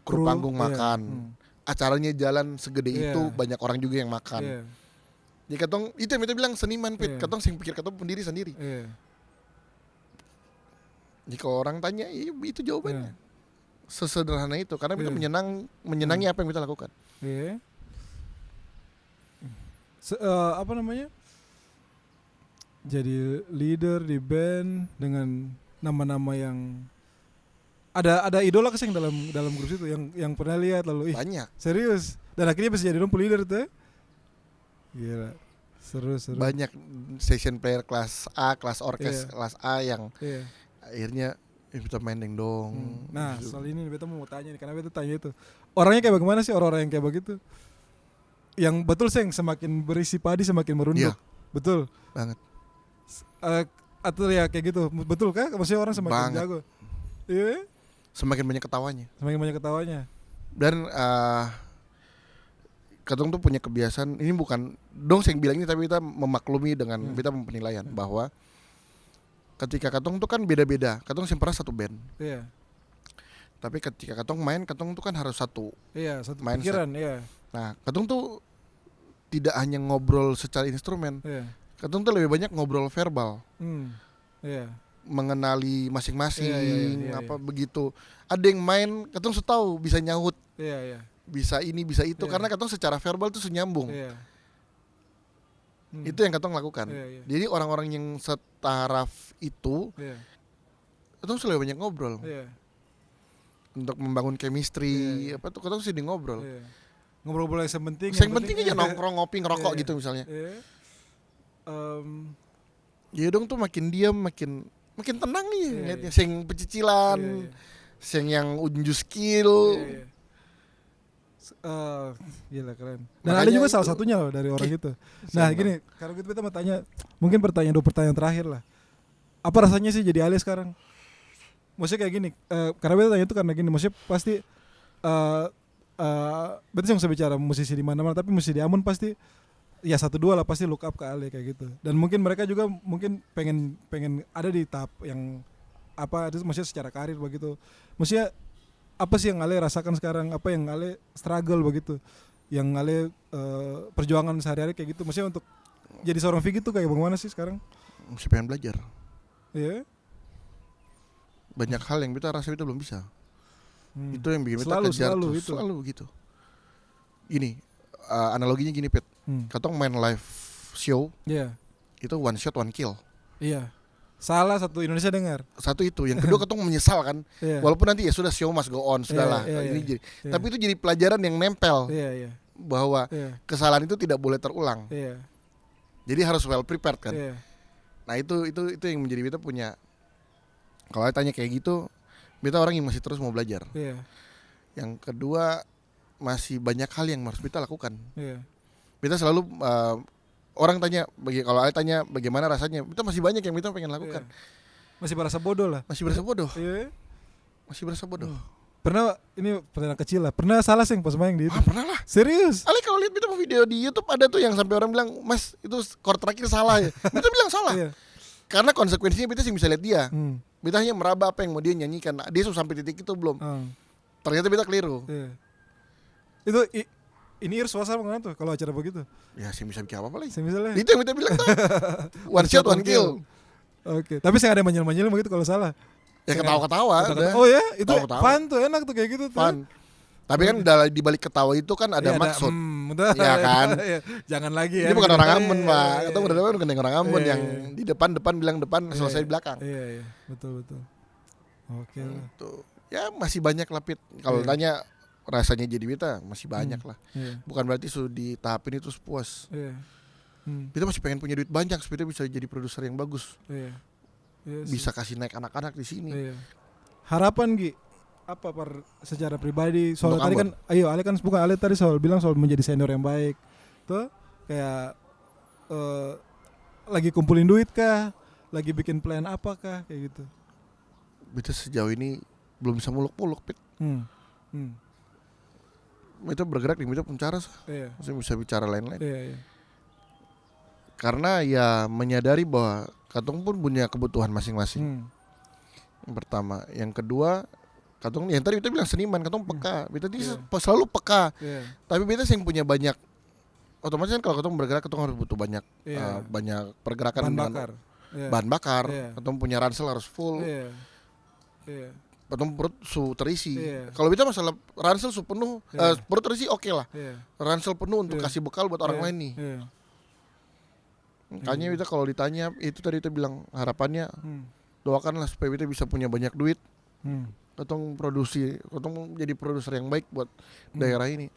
kru panggung makan, acaranya jalan segede itu banyak orang juga yang makan. Jadi katong itu yang kita bilang seniman Pit. Katong sing pikir katong pendiri sendiri. Jika orang tanya, itu jawabannya. Sesederhana itu karena kita menyenangi apa yang kita lakukan. Apa namanya? Jadi leader di band dengan nama-nama yang ada idola keseng dalam grup itu yang pernah lihat lalu Banyak. Serius. Dan akhirnya bisa jadi dong leader tuh. Gila. Seru. Banyak session player kelas A, kelas orkes kelas A yang akhirnya kita main dong. Nah, soal ini beta mau tanya nih karena beta tanya itu. Orangnya kayak bagaimana sih orang-orang yang kayak begitu? Yang betul seng semakin berisi padi semakin merunduk. Betul. Banget. Atau ya kayak gitu. Betul kah? Maksudnya orang semakin jago. Iya. Semakin banyak ketawanya. Dan katong tuh punya kebiasaan, ini bukan dong yang bilang ini tapi kita memaklumi dengan kita penilaian bahwa ketika katong tuh kan beda-beda. Katong pernah satu band. Tapi ketika katong main, katong tuh kan harus satu. Satu mindset. pikiran, Nah, katong tuh tidak hanya ngobrol secara instrumen. Katong tuh lebih banyak ngobrol verbal. Mengenali masing-masing begitu. Ada yang main, katong tahu bisa nyaut. Bisa ini, bisa itu karena katong secara verbal tuh senyambung. Itu yang katong lakukan. Jadi orang-orang yang setaraf itu katong selalu banyak ngobrol. Untuk membangun chemistry apa tuh katong sih ngobrol. Ngobrol yang penting. Yang penting aja nongkrong, ngopi, ngerokok gitu misalnya. Ya dong tuh makin diam makin tenang nih ngeliatnya. Sing pecicilan, sing yang unjuk skill. Gila keren. Dan ada juga salah satunya loh dari orang itu. Nah gini, kalau gitu kita mau tanya, mungkin dua pertanyaan terakhir lah. Apa rasanya sih jadi Ale sekarang? Maksudnya kayak gini, karena beta tanya itu karena gini, maksudnya pasti beta sih bisa bicara musisi di mana-mana, tapi musisi di Ambon pasti ya 1-2 lah pasti look up ke Ale kayak gitu. Dan mungkin mereka juga mungkin pengen ada di tahap yang apa itu maksudnya secara karir begitu. Maksudnya apa sih yang Ale rasakan sekarang, apa yang Ale struggle begitu, yang Ale perjuangan sehari-hari kayak gitu, maksudnya untuk jadi seorang Vigi tuh kayak bagaimana sih sekarang? Masih pengen belajar. Banyak hal yang kita rasa kita belum bisa. Itu yang bikin kita kejar selalu gitu. Gini, analoginya gini Pet, katong main live show, itu one shot one kill. Salah satu Indonesia dengar. Satu itu, yang kedua katong menyesal kan. Walaupun nanti ya sudah show must go on, sudahlah. Ini jadi. Tapi itu jadi pelajaran yang nempel. Bahwa kesalahan itu tidak boleh terulang. Jadi harus well prepared kan. Nah, itu yang menjadi kita punya. Kalau tanya kayak gitu, kita orang yang masih terus mau belajar. Yang kedua, masih banyak hal yang harus kita lakukan. Kita selalu orang tanya, kalau Ale tanya bagaimana rasanya, kita masih banyak yang kita pengen lakukan. Masih berasa bodoh lah. Masih berasa bodoh. Pernah, ini pertanyaan kecil lah. Pernah salah sih pas main di itu? Pernah lah. Serius? Ale kalau lihat kita video di YouTube ada tuh yang sampai orang bilang, "Mas, itu skor terakhir salah ya." Kita bilang salah. Karena konsekuensinya kita sih bisa lihat dia. Kita hanya meraba apa yang mau dia nyanyikan. Dia sudah sampai titik itu belum. Ternyata kita keliru. Itu ini suasana mengenai tuh kalau acara begitu. Ya sih bisa bikin apa lagi. Misalnya. Itu yang kita bilang tuh. One shot one kill. Oke. Tapi saya ada manyel-manyel begitu kalau salah. Ya ketawa-ketawa. Oh ya, itu fun tuh, enak tuh kayak gitu tuh. Fun. Tapi kan di balik ketawa itu kan ada maksud. Ya kan. Jangan lagi ya. Ini bukan orang Ambon, Pak. Kita bukan orang Ambon yang di depan bilang depan, selesai di belakang. Iya. Betul. Oke lah. Ya masih banyak lah Pit. Kalau tanya rasanya jadi Beta masih banyak lah. Bukan berarti sudah di tahap ini terus puas. Kita masih pengen punya duit banyak supaya bisa jadi produser yang bagus. Bisa kasih naik anak-anak di sini. Harapan Gi, apa secara pribadi soal tadi kan, Ale kan bukan Ale tadi soal bilang soal menjadi senior yang baik. Tuh kayak lagi kumpulin duit kah? Lagi bikin plan apakah kayak gitu? Beta sejauh ini belum bisa muluk-muluk Pit. Itu bergerak di pencara masih bisa bicara lain-lain. Karena ya menyadari bahwa katong pun punya kebutuhan masing-masing. Yang pertama, yang kedua Katong yang tadi kita bilang seniman, katong peka. Beta selalu peka. Tapi beta yang punya banyak, otomatis kan kalau katong bergerak katong harus butuh banyak banyak pergerakan bahan bakar. Katong punya ransel harus full. Katong perut su terisi. Kalau beta masalah ransel su penuh, perut terisi oke lah. Ransel penuh untuk kasih bekal buat orang lain nih. Makanya beta kalau ditanya itu tadi kita bilang harapannya doakanlah supaya beta bisa punya banyak duit. Katong jadi produser yang baik buat daerah ini.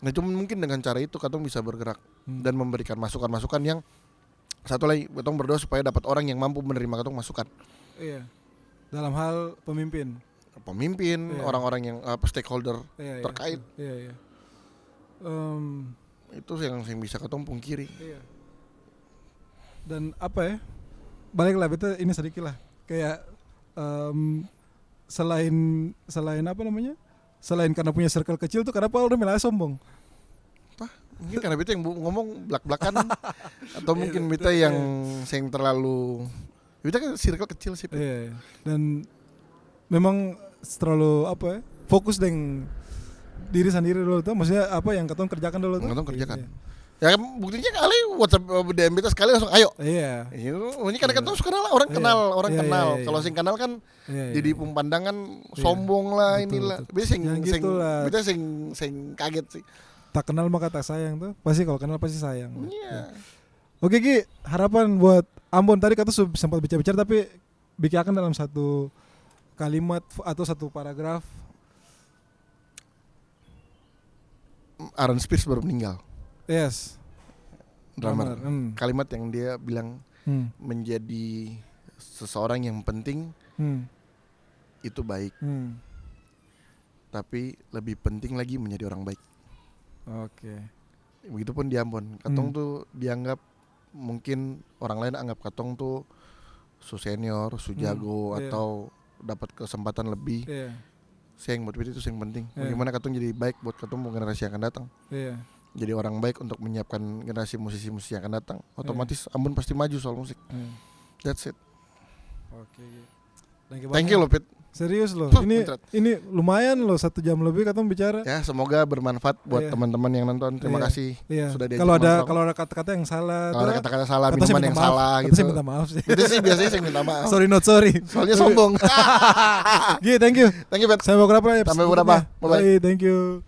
Nah cuma mungkin dengan cara itu katong bisa bergerak dan memberikan masukan-masukan yang satu lagi katong berdoa supaya dapat orang yang mampu menerima katong masukan. Dalam hal pemimpin, orang-orang yang stakeholder terkait. Itu yang bisa katong pungkiri. Dan apa ya? Baliklah beta ini sedikit lah kayak selain apa namanya? Selain karena punya circle kecil tuh kenapa orang milih sombong? Mungkin karena beta yang ngomong belak-belakan atau mungkin beta yang terlalu beta kan circle kecil sih. Dan memang terlalu apa ya? Fokus dengan diri sendiri dulu tuh, maksudnya apa yang katong kerjakan dulu tuh. Katong kerjakan. Ya buktinya kali WhatsApp DM beta sekali langsung ayo. Ini kadang-kadang suka orang kenal. Kalau sing kenal kan jadi pemandangan sombong lah inilah. Beta sing kaget sih. Tak kenal maka tak sayang tuh. Pasti kalau kenal pasti sayang. Oke Ki, harapan buat Ambon tadi kata sempat bicara tapi bikin dalam satu kalimat atau satu paragraf. Aaron Spears baru meninggal. Yes. Drummer. Kalimat yang dia bilang menjadi seseorang yang penting itu baik. Tapi lebih penting lagi menjadi orang baik. Oke. Begitupun di Ambon. Katong tuh dianggap mungkin orang lain anggap katong tuh su senior, su jago atau dapat kesempatan lebih. Saya yang buat itu yang penting. Bagaimana katong jadi baik buat katong generasi yang akan datang. Jadi orang baik untuk menyiapkan generasi musisi-musisi yang akan datang. Otomatis Ambon pasti maju soal musik. That's it. Oke. Thank you loh Pit. Serius loh. Ini lumayan loh 1 jam lebih katong bicara. Ya semoga bermanfaat buat teman-teman yang nonton. Terima kasih sudah diajak. Kalau ada kata-kata yang salah, kalau ada kata-kata salah, minuman yang salah gitu. Saya minta maaf sih. Itu sih biasanya saya minta maaf. Sorry not sorry. Soalnya sombong. Thank you. Thank you Pit. Sampai beberapa. Sampai beberapa. Bye. Thank you.